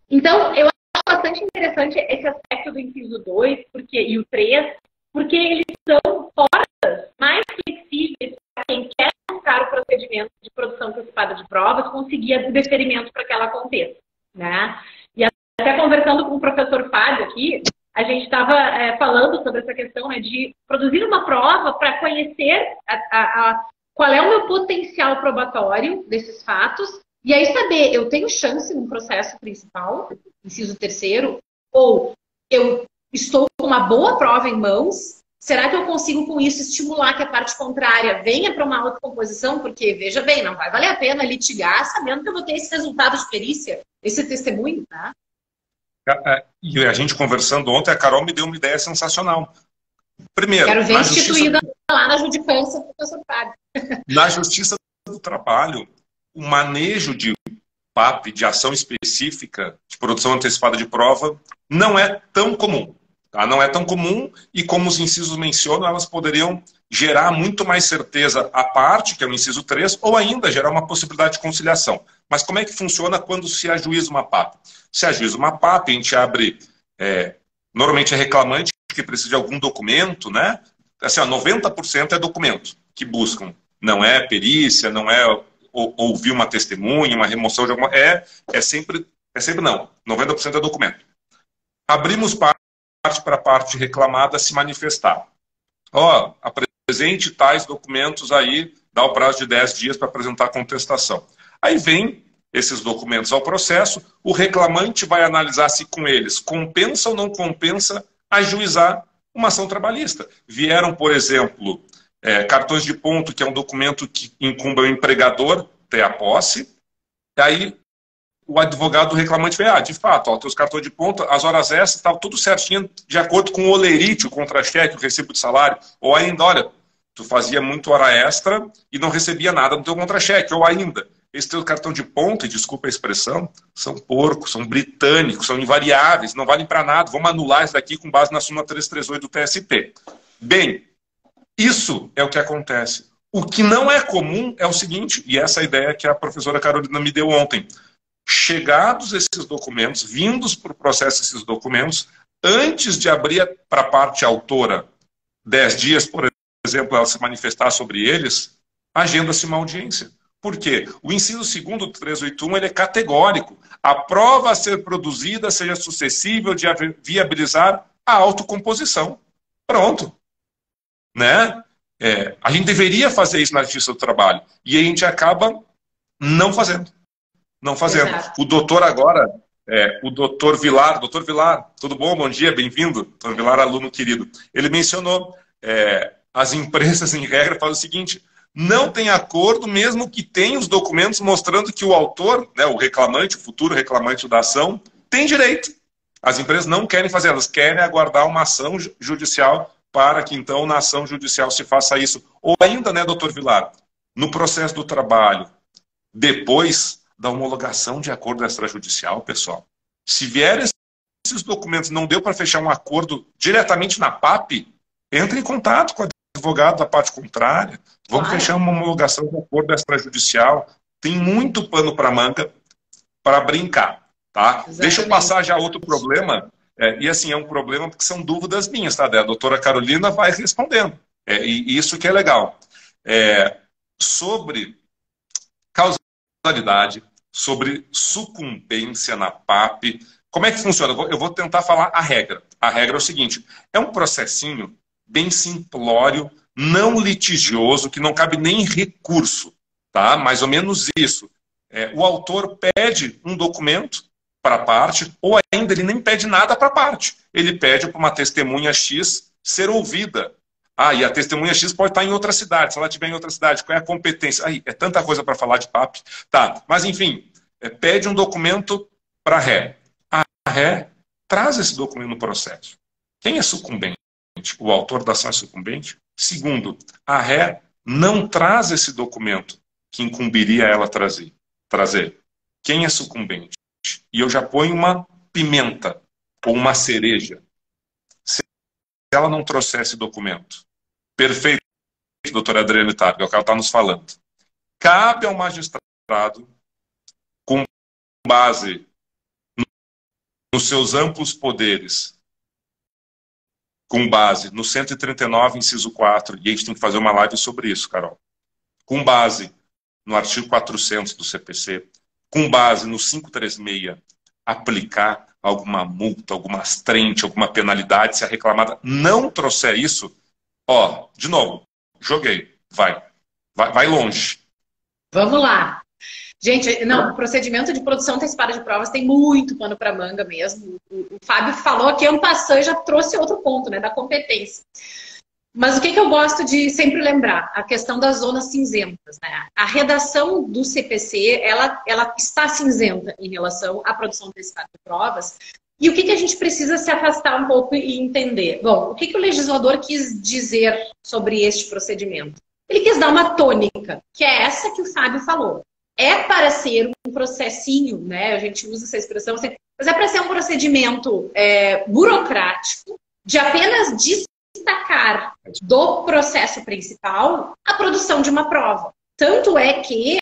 Speaker 2: Então, eu acho bastante interessante esse aspecto do inciso 2 e o 3, porque eles são portas mais flexíveis para quem quer buscar o procedimento de produção antecipada de provas, conseguir o deferimento para que ela aconteça, né? E até conversando com o professor Fábio aqui, a gente estava falando sobre essa questão, né, de produzir uma prova para conhecer qual é o meu potencial probatório desses fatos, e aí saber, eu tenho chance no processo principal, inciso 3º, ou eu estou com uma boa prova em mãos, será que eu consigo com isso estimular que a parte contrária venha para uma autocomposição? Porque, veja bem, não vai valer a pena litigar sabendo que eu vou ter esse resultado de perícia, esse testemunho, tá?
Speaker 1: E a gente conversando ontem, a Carol me deu uma ideia sensacional. Primeiro,
Speaker 2: quero ver instituída lá na judicância do professor Fábio.
Speaker 1: Na Justiça do Trabalho, o manejo de PAP, de ação específica, de produção antecipada de prova, não é tão comum. Tá? Não é tão comum e, como os incisos mencionam, elas poderiam gerar muito mais certeza à parte, que é o inciso 3, ou ainda gerar uma possibilidade de conciliação. Mas como é que funciona quando se ajuiza uma PAP? Se ajuiza uma PAP, a gente abre, normalmente é reclamante que precisa de algum documento, né? Assim, 90% é documento que buscam. Não é perícia, não é ouvir uma testemunha, uma remoção de alguma... sempre não. 90% é documento. Abrimos parte para a parte reclamada se manifestar. Apresente tais documentos aí, dá o prazo de 10 dias para apresentar a contestação. Aí vem esses documentos ao processo, o reclamante vai analisar se com eles compensa ou não compensa ajuizar uma ação trabalhista. Vieram, por exemplo, cartões de ponto, que é um documento que incumbe ao empregador ter a posse, Aí o advogado reclamante vê, de fato, ó, teus cartões de ponta, as horas extras, estava tudo certinho, de acordo com o olerite, o contra-cheque, o recibo de salário. Ou ainda, olha, tu fazia muito hora extra e não recebia nada no teu contra-cheque. Ou ainda, esse teu cartão de ponta, e desculpa a expressão, são porcos, são britânicos, são invariáveis, não valem para nada, vamos anular isso daqui com base na súmula 338 do TST. Bem, isso é o que acontece. O que não é comum é o seguinte, e essa é a ideia que a professora Carolina me deu ontem. Chegados esses documentos, vindos para o processo esses documentos, antes de abrir para a parte autora 10 dias, por exemplo, ela se manifestar sobre eles, agenda-se uma audiência. Por quê? O inciso 2º do 381 ele é categórico. A prova a ser produzida seja suscetível de viabilizar a autocomposição. Pronto. Né? A gente deveria fazer isso na Justiça do Trabalho. E a gente acaba não fazendo. Não fazendo. Exato. O doutor agora, o doutor Vilar, tudo bom? Bom dia, bem-vindo. Doutor Vilar, aluno querido. Ele mencionou, as empresas, em regra, fazem o seguinte, não tem acordo, mesmo que tenha os documentos mostrando que o autor, né, o reclamante, o futuro reclamante da ação, tem direito. As empresas não querem fazer, elas querem aguardar uma ação judicial para que, então, na ação judicial se faça isso. Ou ainda, né, doutor Vilar, no processo do trabalho, depois da homologação de acordo extrajudicial, pessoal. Se vierem esses documentos, não deu para fechar um acordo diretamente na PAP, entre em contato com o advogado da parte contrária. Vamos fechar uma homologação de acordo extrajudicial. Tem muito pano para manga para brincar. Tá? Deixa eu passar já outro problema. E assim, é um problema porque são dúvidas minhas. Tá? A doutora Carolina vai respondendo. E isso que é legal. Sobre causalidade, sobre sucumbência na PAP. Como é que funciona? Eu vou tentar falar a regra. A regra é o seguinte, é um processinho bem simplório, não litigioso, que não cabe nem recurso. Tá? Mais ou menos isso. O autor pede um documento para a parte, ou ainda ele nem pede nada para a parte. Ele pede para uma testemunha X ser ouvida. E a testemunha X pode estar em outra cidade. Se ela estiver em outra cidade, qual é a competência? É tanta coisa para falar de PAP. Tá, mas enfim, pede um documento para a ré. A ré traz esse documento no processo. Quem é sucumbente? O autor da ação é sucumbente? Segundo, a ré não traz esse documento que incumbiria ela trazer. Quem é sucumbente? E eu já ponho uma pimenta ou uma cereja. Se ela não trouxer esse documento, perfeito, doutora Adriane Targa, é o que ela está nos falando. Cabe ao magistrado, com base nos seus amplos poderes, com base no 139, inciso 4, e a gente tem que fazer uma live sobre isso, Carol, com base no artigo 400 do CPC, com base no 536, aplicar alguma multa, alguma astrente, alguma penalidade, se a reclamada não trouxer isso, de novo, joguei, vai longe.
Speaker 2: Vamos lá. Gente, o procedimento de produção antecipada de provas tem muito pano para manga mesmo. O Fábio falou aqui, en passant, e já trouxe outro ponto, né, da competência. Mas o que eu gosto de sempre lembrar? A questão das zonas cinzentas. Né? A redação do CPC, ela está cinzenta em relação à produção antecipada de provas. E o que a gente precisa se afastar um pouco e entender? Bom, o que o legislador quis dizer sobre este procedimento? Ele quis dar uma tônica, que é essa que o Fábio falou. É para ser um processinho, né? A gente usa essa expressão, mas é para ser um procedimento burocrático, de apenas destacar do processo principal a produção de uma prova. Tanto é que,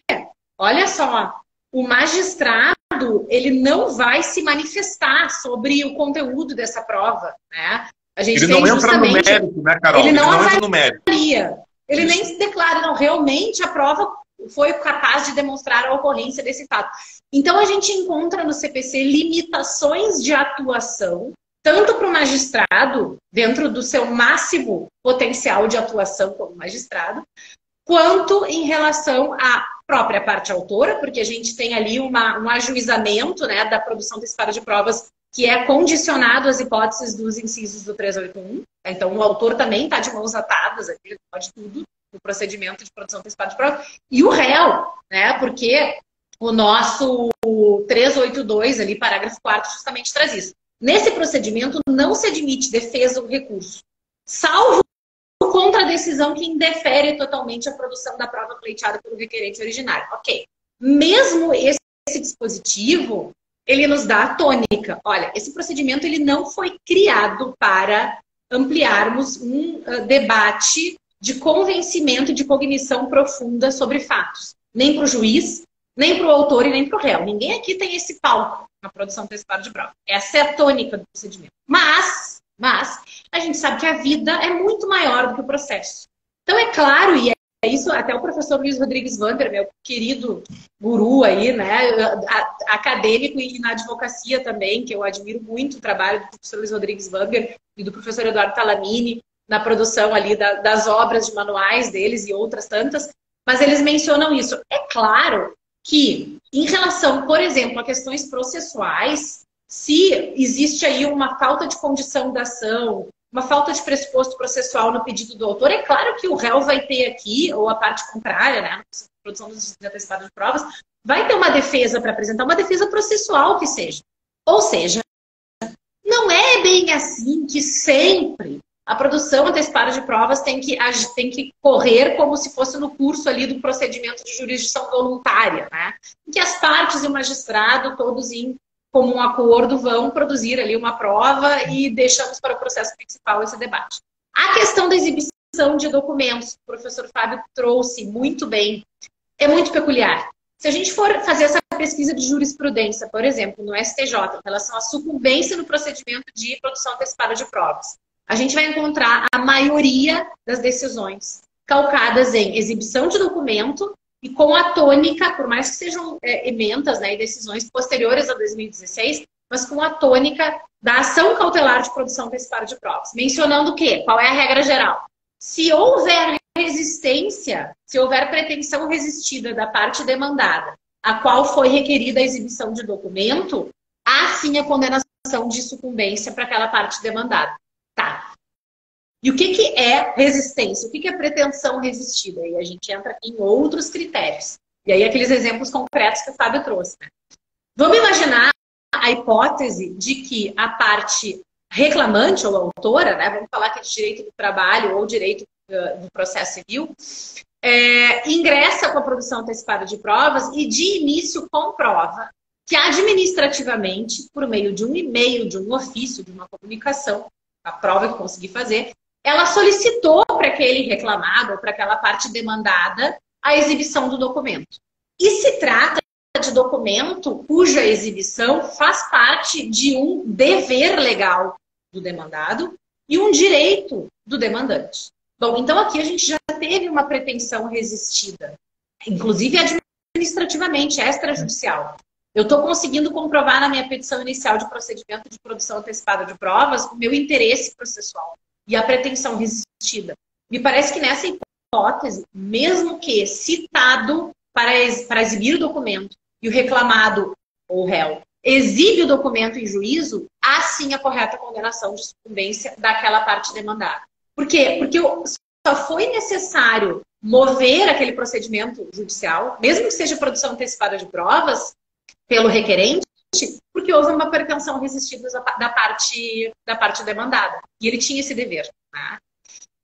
Speaker 2: olha só, o magistrado ele não vai se manifestar sobre o conteúdo dessa prova. Né? A gente
Speaker 1: ele não entra no mérito, né, Carol?
Speaker 2: Ele não entra no mérito. Ele nem se declara, não, realmente a prova foi capaz de demonstrar a ocorrência desse fato. Então, a gente encontra no CPC limitações de atuação, tanto para o magistrado, dentro do seu máximo potencial de atuação como magistrado, quanto em relação à própria parte autora, porque a gente tem ali um ajuizamento, né, da produção antecipada de provas que é condicionado às hipóteses dos incisos do 381. Então, o autor também está de mãos atadas, ele pode tudo no procedimento de produção antecipada de provas. E o réu, né, porque O nosso 382 ali, parágrafo 4º, justamente traz isso. Nesse procedimento não se admite defesa ou recurso, salvo contra a decisão que indefere totalmente a produção da prova pleiteada pelo requerente originário. Ok. Mesmo esse dispositivo, ele nos dá a tônica. Olha, esse procedimento ele não foi criado para ampliarmos um debate de convencimento e de cognição profunda sobre fatos. Nem para o juiz, nem para o autor e nem para o réu. Ninguém aqui tem esse palco na produção antecipada de prova. Essa é a tônica do procedimento. Mas a gente sabe que a vida é muito maior do que o processo. Então é claro, e é isso, até o professor Luiz Rodrigues Wander, meu querido guru aí, né, acadêmico e na advocacia também, que eu admiro muito o trabalho do professor Luiz Rodrigues Wander e do professor Eduardo Talamini na produção ali das obras de manuais deles e outras tantas, mas eles mencionam isso. É claro que, em relação, por exemplo, a questões processuais, se existe aí uma falta de condição da ação, uma falta de pressuposto processual no pedido do autor, é claro que o réu vai ter aqui, ou a parte contrária, né, na produção dos antecipados de provas, vai ter uma defesa para apresentar, uma defesa processual que seja. Ou seja, não é bem assim que sempre a produção antecipada de provas tem que correr como se fosse no curso ali do procedimento de jurisdição voluntária, né? Em que as partes e o magistrado, todos em comum acordo, vão produzir ali uma prova e deixamos para o processo principal esse debate. A questão da exibição de documentos, que o professor Fábio trouxe muito bem, é muito peculiar. Se a gente for fazer essa pesquisa de jurisprudência, por exemplo, no STJ, em relação à sucumbência no procedimento de produção antecipada de provas, a gente vai encontrar a maioria das decisões calcadas em exibição de documento e com a tônica, por mais que sejam emendas, né, e decisões posteriores a 2016, mas com a tônica da ação cautelar de produção antecipada de provas. Mencionando o quê? Qual é a regra geral? Se houver resistência, se houver pretensão resistida da parte demandada, a qual foi requerida a exibição de documento, há sim a condenação de sucumbência para aquela parte demandada. Tá. E o que é resistência? O que é pretensão resistida? E a gente entra aqui em outros critérios. E aí aqueles exemplos concretos que o Fábio trouxe, né? Vamos imaginar a hipótese de que a parte reclamante ou autora, né, vamos falar que é de direito do trabalho ou direito do processo civil, ingressa com a produção antecipada de provas e de início comprova que administrativamente, por meio de um e-mail, de um ofício, de uma comunicação, a prova que consegui fazer, ela solicitou para aquele reclamado, ou para aquela parte demandada, a exibição do documento. E se trata de documento cuja exibição faz parte de um dever legal do demandado e um direito do demandante. Bom, então aqui a gente já teve uma pretensão resistida, inclusive administrativamente, extrajudicial. Eu estou conseguindo comprovar na minha petição inicial de procedimento de produção antecipada de provas o meu interesse processual e a pretensão resistida. Me parece que nessa hipótese, mesmo que citado para exibir o documento e o reclamado ou réu exibe o documento em juízo, há sim a correta condenação de sucumbência daquela parte demandada. Por quê? Porque só foi necessário mover aquele procedimento judicial, mesmo que seja produção antecipada de provas, pelo requerente, porque houve uma pretensão resistida da parte demandada. E ele tinha esse dever. Né?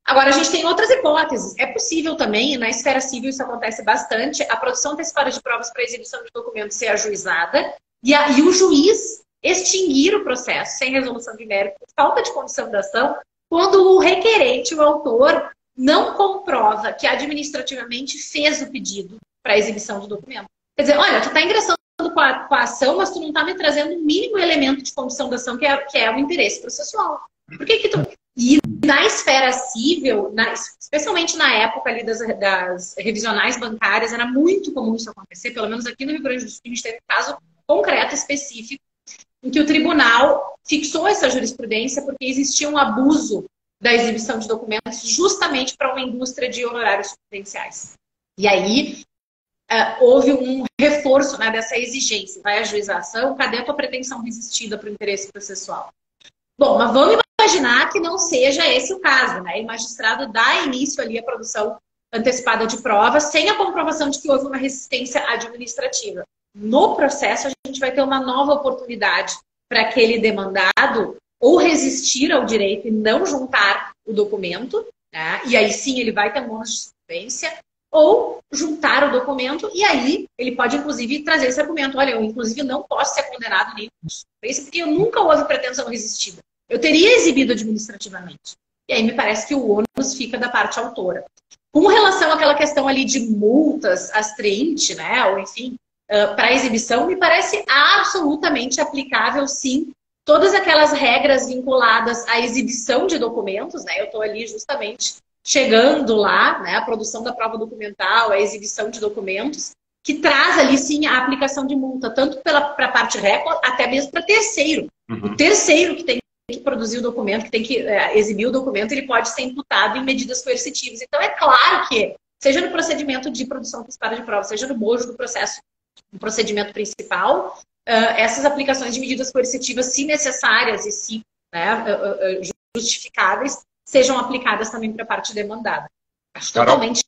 Speaker 2: Agora, a gente tem outras hipóteses. É possível também, na esfera civil isso acontece bastante, a produção antecipada de provas para exibição de documentos ser ajuizada e o juiz extinguir o processo sem resolução de mérito por falta de condição da ação, quando o requerente, o autor, não comprova que administrativamente fez o pedido para exibição do documento. Quer dizer, olha, tu está ingressando com a ação, mas tu não está me trazendo o mínimo elemento de condição da ação, que é o interesse processual. Por que tu... E na esfera civil, especialmente na época ali das revisionais bancárias, era muito comum isso acontecer, pelo menos aqui no Rio Grande do Sul, a gente teve um caso concreto, específico, em que o tribunal fixou essa jurisprudência porque existia um abuso da exibição de documentos justamente para uma indústria de honorários subsidenciais. E aí houve um reforço, né, dessa exigência. Vai ajuizar a ação, cadê a tua pretensão resistida para o interesse processual? Bom, mas vamos imaginar que não seja esse o caso, né? O magistrado dá início ali à produção antecipada de provas sem a comprovação de que houve uma resistência administrativa. no processo a gente vai ter uma nova oportunidade para aquele demandado ou resistir ao direito e não juntar o documento, né? E aí sim ele vai ter um ônus de sucumbência, ou juntar o documento e aí ele pode, inclusive, trazer esse argumento. Olha, eu, inclusive, não posso ser condenado nem por sucumbência porque eu nunca houve pretensão resistida. Eu teria exibido administrativamente. E aí me parece que o ônus fica da parte autora. Com relação àquela questão ali de multas astraente, né, ou enfim, para exibição, me parece absolutamente aplicável, sim, todas aquelas regras vinculadas à exibição de documentos, né, eu estou ali justamente chegando lá, né, a produção da prova documental, a exibição de documentos, que traz ali, sim, a aplicação de multa, tanto para a parte ré, até mesmo para terceiro. Uhum. O terceiro que tem que produzir o documento, que tem que exibir o documento, ele pode ser imputado em medidas coercitivas. Então, é claro que, seja no procedimento de produção antecipada de prova, seja no bojo do processo, no procedimento principal, essas aplicações de medidas coercitivas, se necessárias e se justificáveis, sejam aplicadas também para a parte demandada. Acho totalmente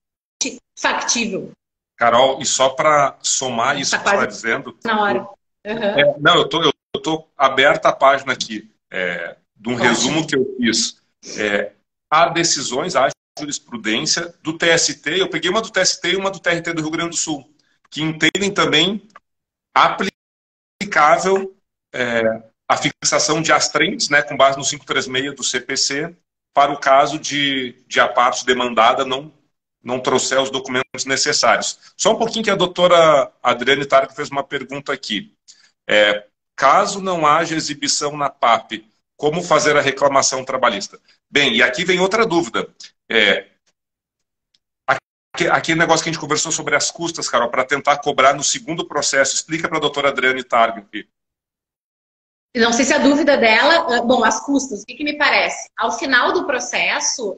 Speaker 2: factível.
Speaker 1: Carol, e só para somar isso que você está dizendo...
Speaker 2: Na hora.
Speaker 1: Uhum. Não, eu tô aberta a página aqui, de um resumo que eu fiz. Há decisões, há jurisprudência do TST, eu peguei uma do TST e uma do TRT do Rio Grande do Sul, que entendem também aplicável a fixação de astrentes, né, com base no 536 do CPC, para o caso de a parte demandada não trouxer os documentos necessários. Só um pouquinho que a doutora Adriane Targa fez uma pergunta aqui. Caso não haja exibição na PAP, como fazer a reclamação trabalhista? Bem, e aqui vem outra dúvida. Aquele negócio que a gente conversou sobre as custas, Carol, para tentar cobrar no segundo processo. Explica para a doutora Adriane Targa aqui.
Speaker 2: Não sei se a dúvida dela... Bom, as custas, o que me parece? Ao final do processo,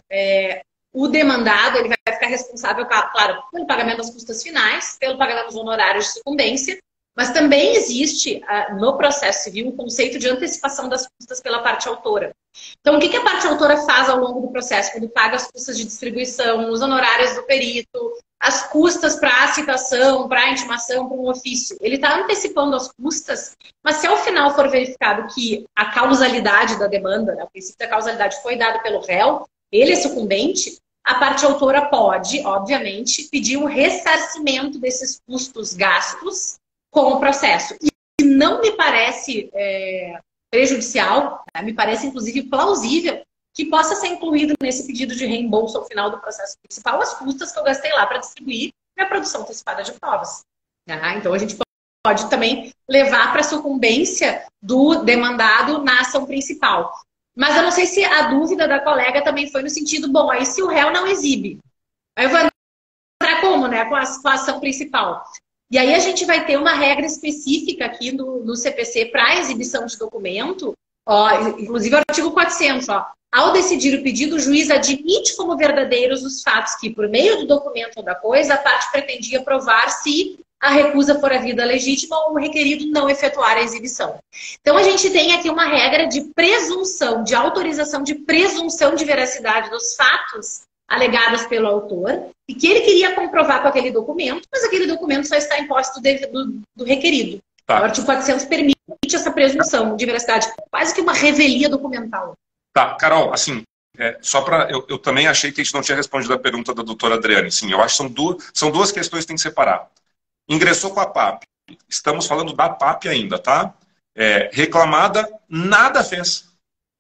Speaker 2: o demandado ele vai ficar responsável, claro, pelo pagamento das custas finais, pelo pagamento dos honorários de sucumbência, mas também existe no processo civil o conceito de antecipação das custas pela parte autora. Então, o que a parte autora faz ao longo do processo? Quando paga as custas de distribuição, os honorários do perito, as custas para a citação, para a intimação, para um ofício. Ele está antecipando as custas, mas se ao final for verificado que a causalidade da demanda, né, o princípio da causalidade foi dado pelo réu, ele é sucumbente, a parte autora pode, obviamente, pedir um ressarcimento desses custos gastos com o processo. E não me parece prejudicial, né? Me parece inclusive plausível que possa ser incluído nesse pedido de reembolso ao final do processo principal as custas que eu gastei lá para distribuir minha produção antecipada de provas. Né? Então a gente pode também levar para a sucumbência do demandado na ação principal. Mas eu não sei se a dúvida da colega também foi no sentido, bom, aí se o réu não exibe, aí eu vou entrar como, né, com a ação principal? E aí a gente vai ter uma regra específica aqui no CPC para a exibição de documento, inclusive o artigo 400, ao decidir o pedido, o juiz admite como verdadeiros os fatos que, por meio do documento ou da coisa, a parte pretendia provar se a recusa for havida legítima ou o requerido não efetuar a exibição. Então a gente tem aqui uma regra de presunção, de autorização de presunção de veracidade dos fatos alegadas pelo autor, e que ele queria comprovar com aquele documento, mas aquele documento só está em posse do requerido. Tá. O artigo 400 permite essa presunção de veracidade, quase que uma revelia documental.
Speaker 1: Tá, Carol, assim, só para... Eu também achei que a gente não tinha respondido a pergunta da doutora Adriane. Sim, eu acho que são duas questões que tem que separar. Ingressou com a PAP. Estamos falando da PAP ainda, tá? Reclamada, nada fez.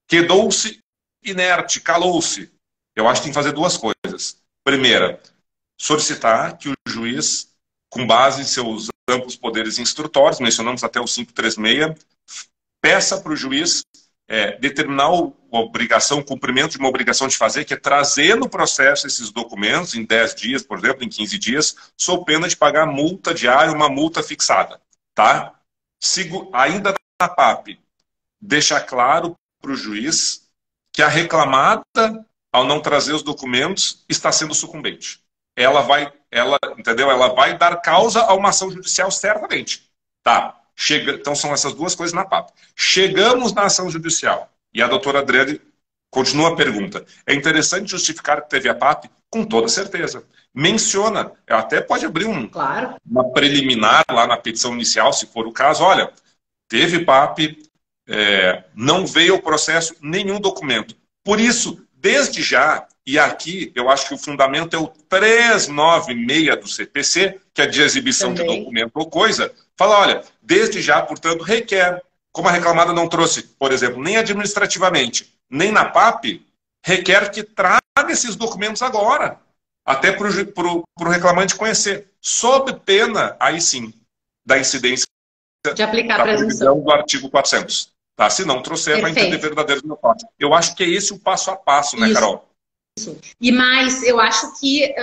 Speaker 1: Quedou-se inerte, calou-se. Eu acho que tem que fazer duas coisas. Primeira, solicitar que o juiz, com base em seus amplos poderes instrutórios, mencionamos até o 536, peça para o juiz determinar o cumprimento de uma obrigação de fazer, que é trazer no processo esses documentos em 10 dias, por exemplo, em 15 dias, sob pena de pagar multa diária, uma multa fixada. Tá? Ainda na PAP, deixa claro para o juiz que a reclamada, ao não trazer os documentos, está sendo sucumbente. Entendeu? Ela vai dar causa a uma ação judicial certamente. Tá. Então são essas duas coisas na PAP. Chegamos na ação judicial. E a doutora Adriane Continua a pergunta. É interessante justificar que teve a PAP? Com toda certeza. Menciona, até pode abrir uma preliminar lá na petição inicial, se for o caso. Olha, teve PAP, não veio ao processo nenhum documento. Por isso, desde já, e aqui eu acho que o fundamento é o 396 do CPC, que é de exibição de documento ou coisa, fala, olha, desde já, portanto, requer, como a reclamada não trouxe, por exemplo, nem administrativamente, nem na PAP, requer que traga esses documentos agora, até para o reclamante conhecer, sob pena, aí sim, da incidência
Speaker 2: de aplicar
Speaker 1: da
Speaker 2: a presunção
Speaker 1: do artigo 400. Tá? Se não trouxer, vai entender verdadeiro meu passo. Eu acho que é esse o passo a passo, né, Carol?
Speaker 2: Isso. E mais, eu acho que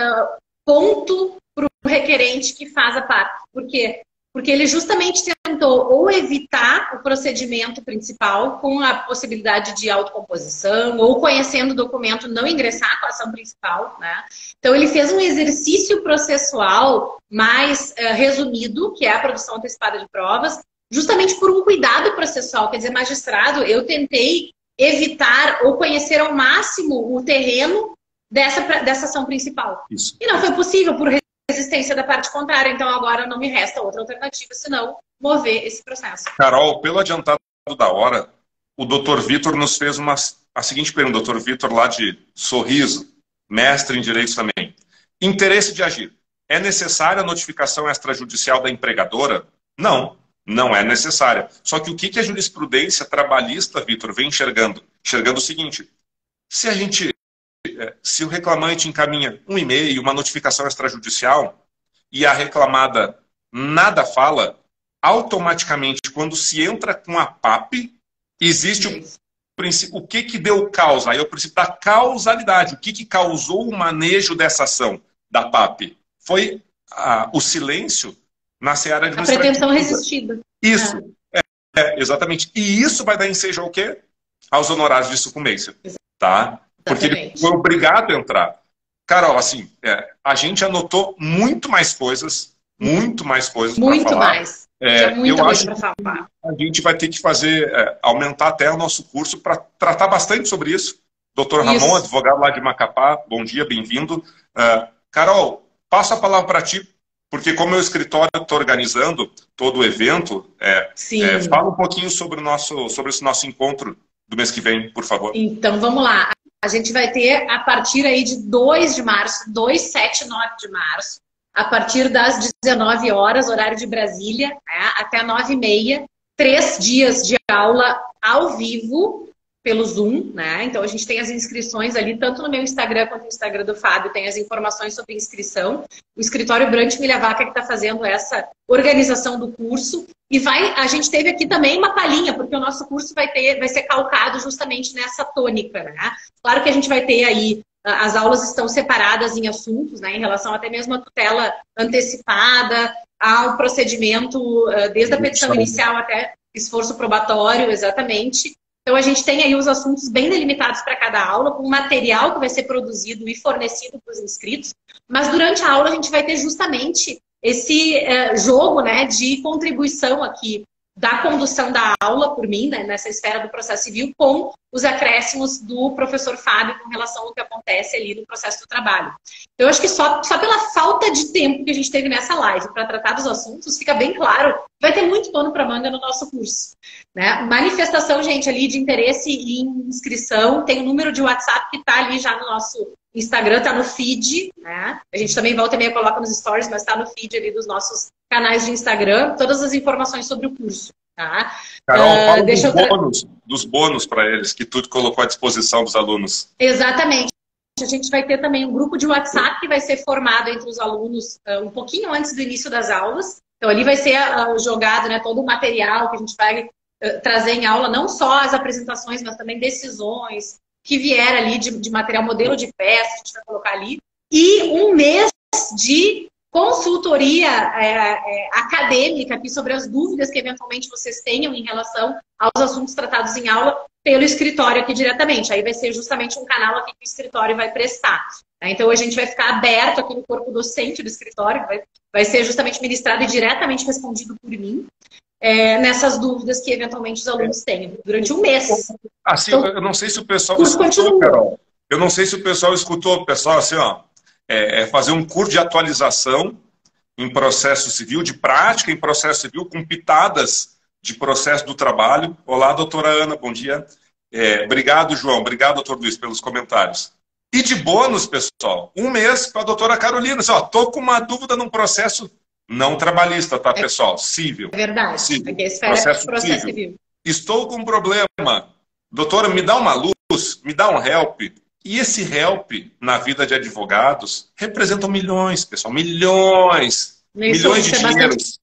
Speaker 2: ponto para o requerente que faz a PAP. Por quê? Porque ele justamente tentou ou evitar o procedimento principal com a possibilidade de autocomposição ou conhecendo o documento não ingressar com a ação principal, né? Então ele fez um exercício processual mais resumido, que é a produção antecipada de provas, justamente por um cuidado processual. Quer dizer, magistrado, eu tentei evitar ou conhecer ao máximo o terreno dessa ação principal.
Speaker 1: Isso.
Speaker 2: E não foi possível por resistência da parte contrária, então agora não me resta outra alternativa, senão mover esse processo.
Speaker 1: Carol, pelo adiantado da hora, o doutor Vitor nos fez a seguinte pergunta, doutor Vitor lá de Sorriso, mestre em Direitos também. Interesse de agir. É necessária a notificação extrajudicial da empregadora? Não, não é necessária. Só que o que a jurisprudência trabalhista, Vitor, vem enxergando? Enxergando o seguinte, se o reclamante encaminha um e-mail, uma notificação extrajudicial e a reclamada nada fala, automaticamente, quando se entra com a PAP, existe o que deu causa? Aí é o princípio da causalidade. O que causou o manejo dessa ação da PAP? Foi o silêncio na seara administrativa.
Speaker 2: A pretensão resistida.
Speaker 1: Isso. Exatamente. E isso vai dar ensejo ao quê? Aos honorários de sucumbência. Tá? Porque ele foi obrigado a entrar. Carol, assim, a gente anotou muito mais coisas para falar.
Speaker 2: Mais.
Speaker 1: Eu acho que a gente vai ter que aumentar até o nosso curso para tratar bastante sobre isso. Dr. Ramon, advogado lá de Macapá, bom dia, bem-vindo. Carol, passo a palavra para ti, porque como meu escritório está organizando todo o evento, fala um pouquinho sobre esse nosso encontro do mês que vem, por favor.
Speaker 2: Então, vamos lá. A gente vai ter, a partir aí de 2 de março, 2, 7, 9 de março, a partir das 19 horas, horário de Brasília, até 9h30, 3 dias de aula ao vivo, pelo Zoom, né? Então a gente tem as inscrições ali, tanto no meu Instagram quanto no Instagram do Fábio, tem as informações sobre inscrição. O escritório Brant Milha Vaca que está fazendo essa organização do curso. E a gente teve aqui também uma palhinha, porque o nosso curso vai ser calcado justamente nessa tônica, né? Claro que a gente vai ter aí, as aulas estão separadas em assuntos, né? Em relação até mesmo à tutela antecipada, ao procedimento, desde a petição inicial até esforço probatório, exatamente. Então, a gente tem aí os assuntos bem delimitados para cada aula, com material que vai ser produzido e fornecido para os inscritos. Mas, durante a aula, a gente vai ter justamente esse jogo, né, de contribuição aqui da condução da aula por mim, né, nessa esfera do processo civil, com os acréscimos do professor Fábio com relação ao que acontece ali no processo do trabalho. Então, eu acho que só pela falta de tempo que a gente teve nessa live para tratar dos assuntos, fica bem claro que vai ter muito pano para manga no nosso curso. Né? Manifestação, gente, ali de interesse e inscrição, tem o número de WhatsApp que está ali já no nosso Instagram, está no feed, né? A gente também volta e meia coloca nos stories, mas está no feed ali dos nossos canais de Instagram, todas as informações sobre o curso. Tá?
Speaker 1: Carol, fala dos bônus para eles, que tu colocou à disposição dos alunos.
Speaker 2: Exatamente. A gente vai ter também um grupo de WhatsApp que vai ser formado entre os alunos um pouquinho antes do início das aulas. Então, ali vai ser jogado, né, todo o material que a gente vai trazer em aula, não só as apresentações, mas também decisões, que vier ali de material, modelo de peça, a gente vai colocar ali. E um mês de consultoria acadêmica aqui sobre as dúvidas que eventualmente vocês tenham em relação aos assuntos tratados em aula pelo escritório aqui diretamente. Aí vai ser justamente um canal aqui que o escritório vai prestar. Então a gente vai ficar aberto aqui no corpo docente do escritório, vai ser justamente ministrado e diretamente respondido por mim. nessas dúvidas que eventualmente os alunos tenham, durante um mês.
Speaker 1: Assim,
Speaker 2: então,
Speaker 1: eu não sei se o pessoal escutou, Carol. Eu não sei se o pessoal escutou, pessoal, assim, ó, fazer um curso de atualização em processo civil, de prática em processo civil, com pitadas de processo do trabalho. Olá, doutora Ana, bom dia. Obrigado, João. Obrigado, doutor Luiz, pelos comentários. E de bônus, pessoal, um mês com a doutora Carolina. Assim, ó, tô com uma dúvida num processo não trabalhista, tá, pessoal? Civil.
Speaker 2: É verdade.
Speaker 1: Civil.
Speaker 2: Aqui a esfera é processo civil.
Speaker 1: Estou com um problema. Doutora, me dá uma luz, me dá um help. E esse help, na vida de advogados, representa milhões, pessoal. Milhões. Milhões de dinheiros.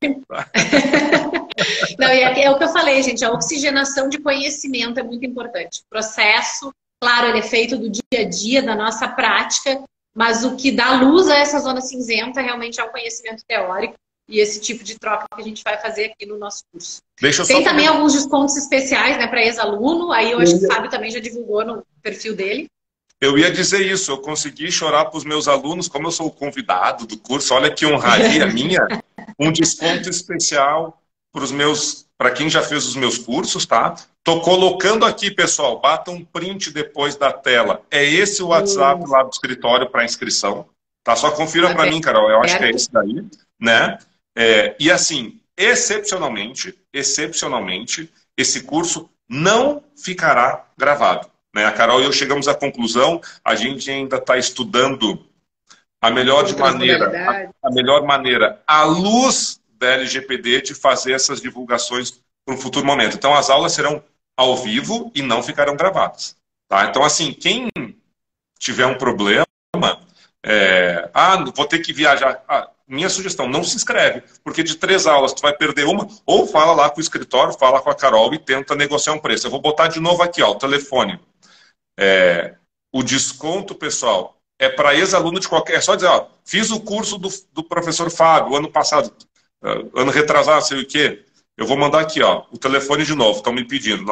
Speaker 2: Não, é o que eu falei, gente. A oxigenação de conhecimento é muito importante. O processo, claro, ele é feito do dia a dia, da nossa prática, mas o que dá luz a essa zona cinzenta realmente é o conhecimento teórico e esse tipo de troca que a gente vai fazer aqui no nosso curso. Tem também alguns descontos especiais, né, para ex-aluno. Aí eu acho que o Fábio também já divulgou no perfil dele.
Speaker 1: Eu ia dizer isso, eu consegui chorar para os meus alunos, como eu sou o convidado do curso, olha que honraria minha, um desconto especial para quem já fez os meus cursos, tá? Tô colocando aqui, pessoal, bata um print depois da tela. É esse o WhatsApp lá do escritório para inscrição, tá? Só confira para mim, Carol, eu acho que é esse daí, né? E assim, excepcionalmente, esse curso não ficará gravado. A Carol e eu chegamos à conclusão, a gente ainda está estudando a melhor maneira, à luz da LGPD, de fazer essas divulgações para um futuro momento. Então, as aulas serão ao vivo e não ficarão gravadas. Tá? Então, assim, quem tiver um problema, vou ter que viajar. Minha sugestão, não se inscreve, porque de 3 aulas tu vai perder uma, ou fala lá com o escritório, fala com a Carol e tenta negociar um preço. Eu vou botar de novo aqui, ó, o telefone. O desconto, pessoal, é para ex-aluno de qualquer... É só dizer, ó, fiz o curso do professor Fábio, ano passado, ano retrasado, sei o quê. Eu vou mandar aqui, ó, o telefone de novo, estão me pedindo,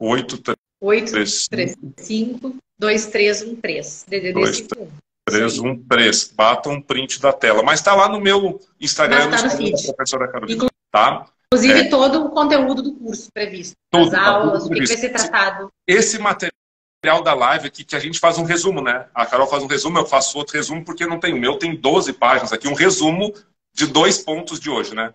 Speaker 2: 99835-2313, DDD 51.
Speaker 1: 313, bata um print da tela. Mas está lá no meu Instagram,
Speaker 2: no feed
Speaker 1: da professora Carolina, tá?
Speaker 2: Inclusive todo o conteúdo do curso previsto. As aulas, o que vai ser tratado.
Speaker 1: Esse material da live aqui, que a gente faz um resumo, né? A Carol faz um resumo, eu faço outro resumo, porque não tem o meu, tem 12 páginas aqui, um resumo de 2 pontos de hoje, né?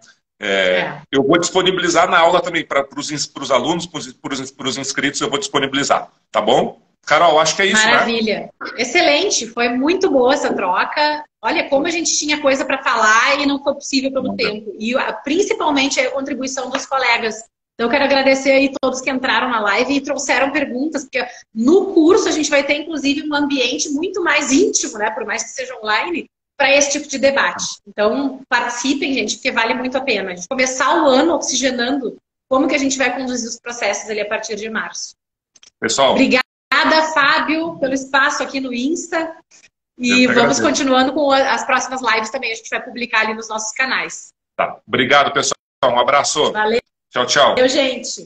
Speaker 1: Eu vou disponibilizar na aula também, para os alunos, para os inscritos, eu vou disponibilizar, tá bom? Carol, acho que é isso,
Speaker 2: Maravilha. Né? Excelente, foi muito boa essa troca. Olha como a gente tinha coisa para falar e não foi possível pelo tempo. E principalmente a contribuição dos colegas. Então eu quero agradecer aí todos que entraram na live e trouxeram perguntas, porque no curso a gente vai ter inclusive um ambiente muito mais íntimo, né, por mais que seja online, para esse tipo de debate. Então participem, gente, porque vale muito a pena. A gente começar o ano oxigenando como que a gente vai conduzir os processos ali a partir de março.
Speaker 1: Pessoal,
Speaker 2: obrigada, Fábio, pelo espaço aqui no Insta. E vamos continuando com as próximas lives também. A gente vai publicar ali nos nossos canais.
Speaker 1: Tá. Obrigado, pessoal. Um abraço.
Speaker 2: Valeu.
Speaker 1: Tchau, tchau.
Speaker 2: Valeu, gente.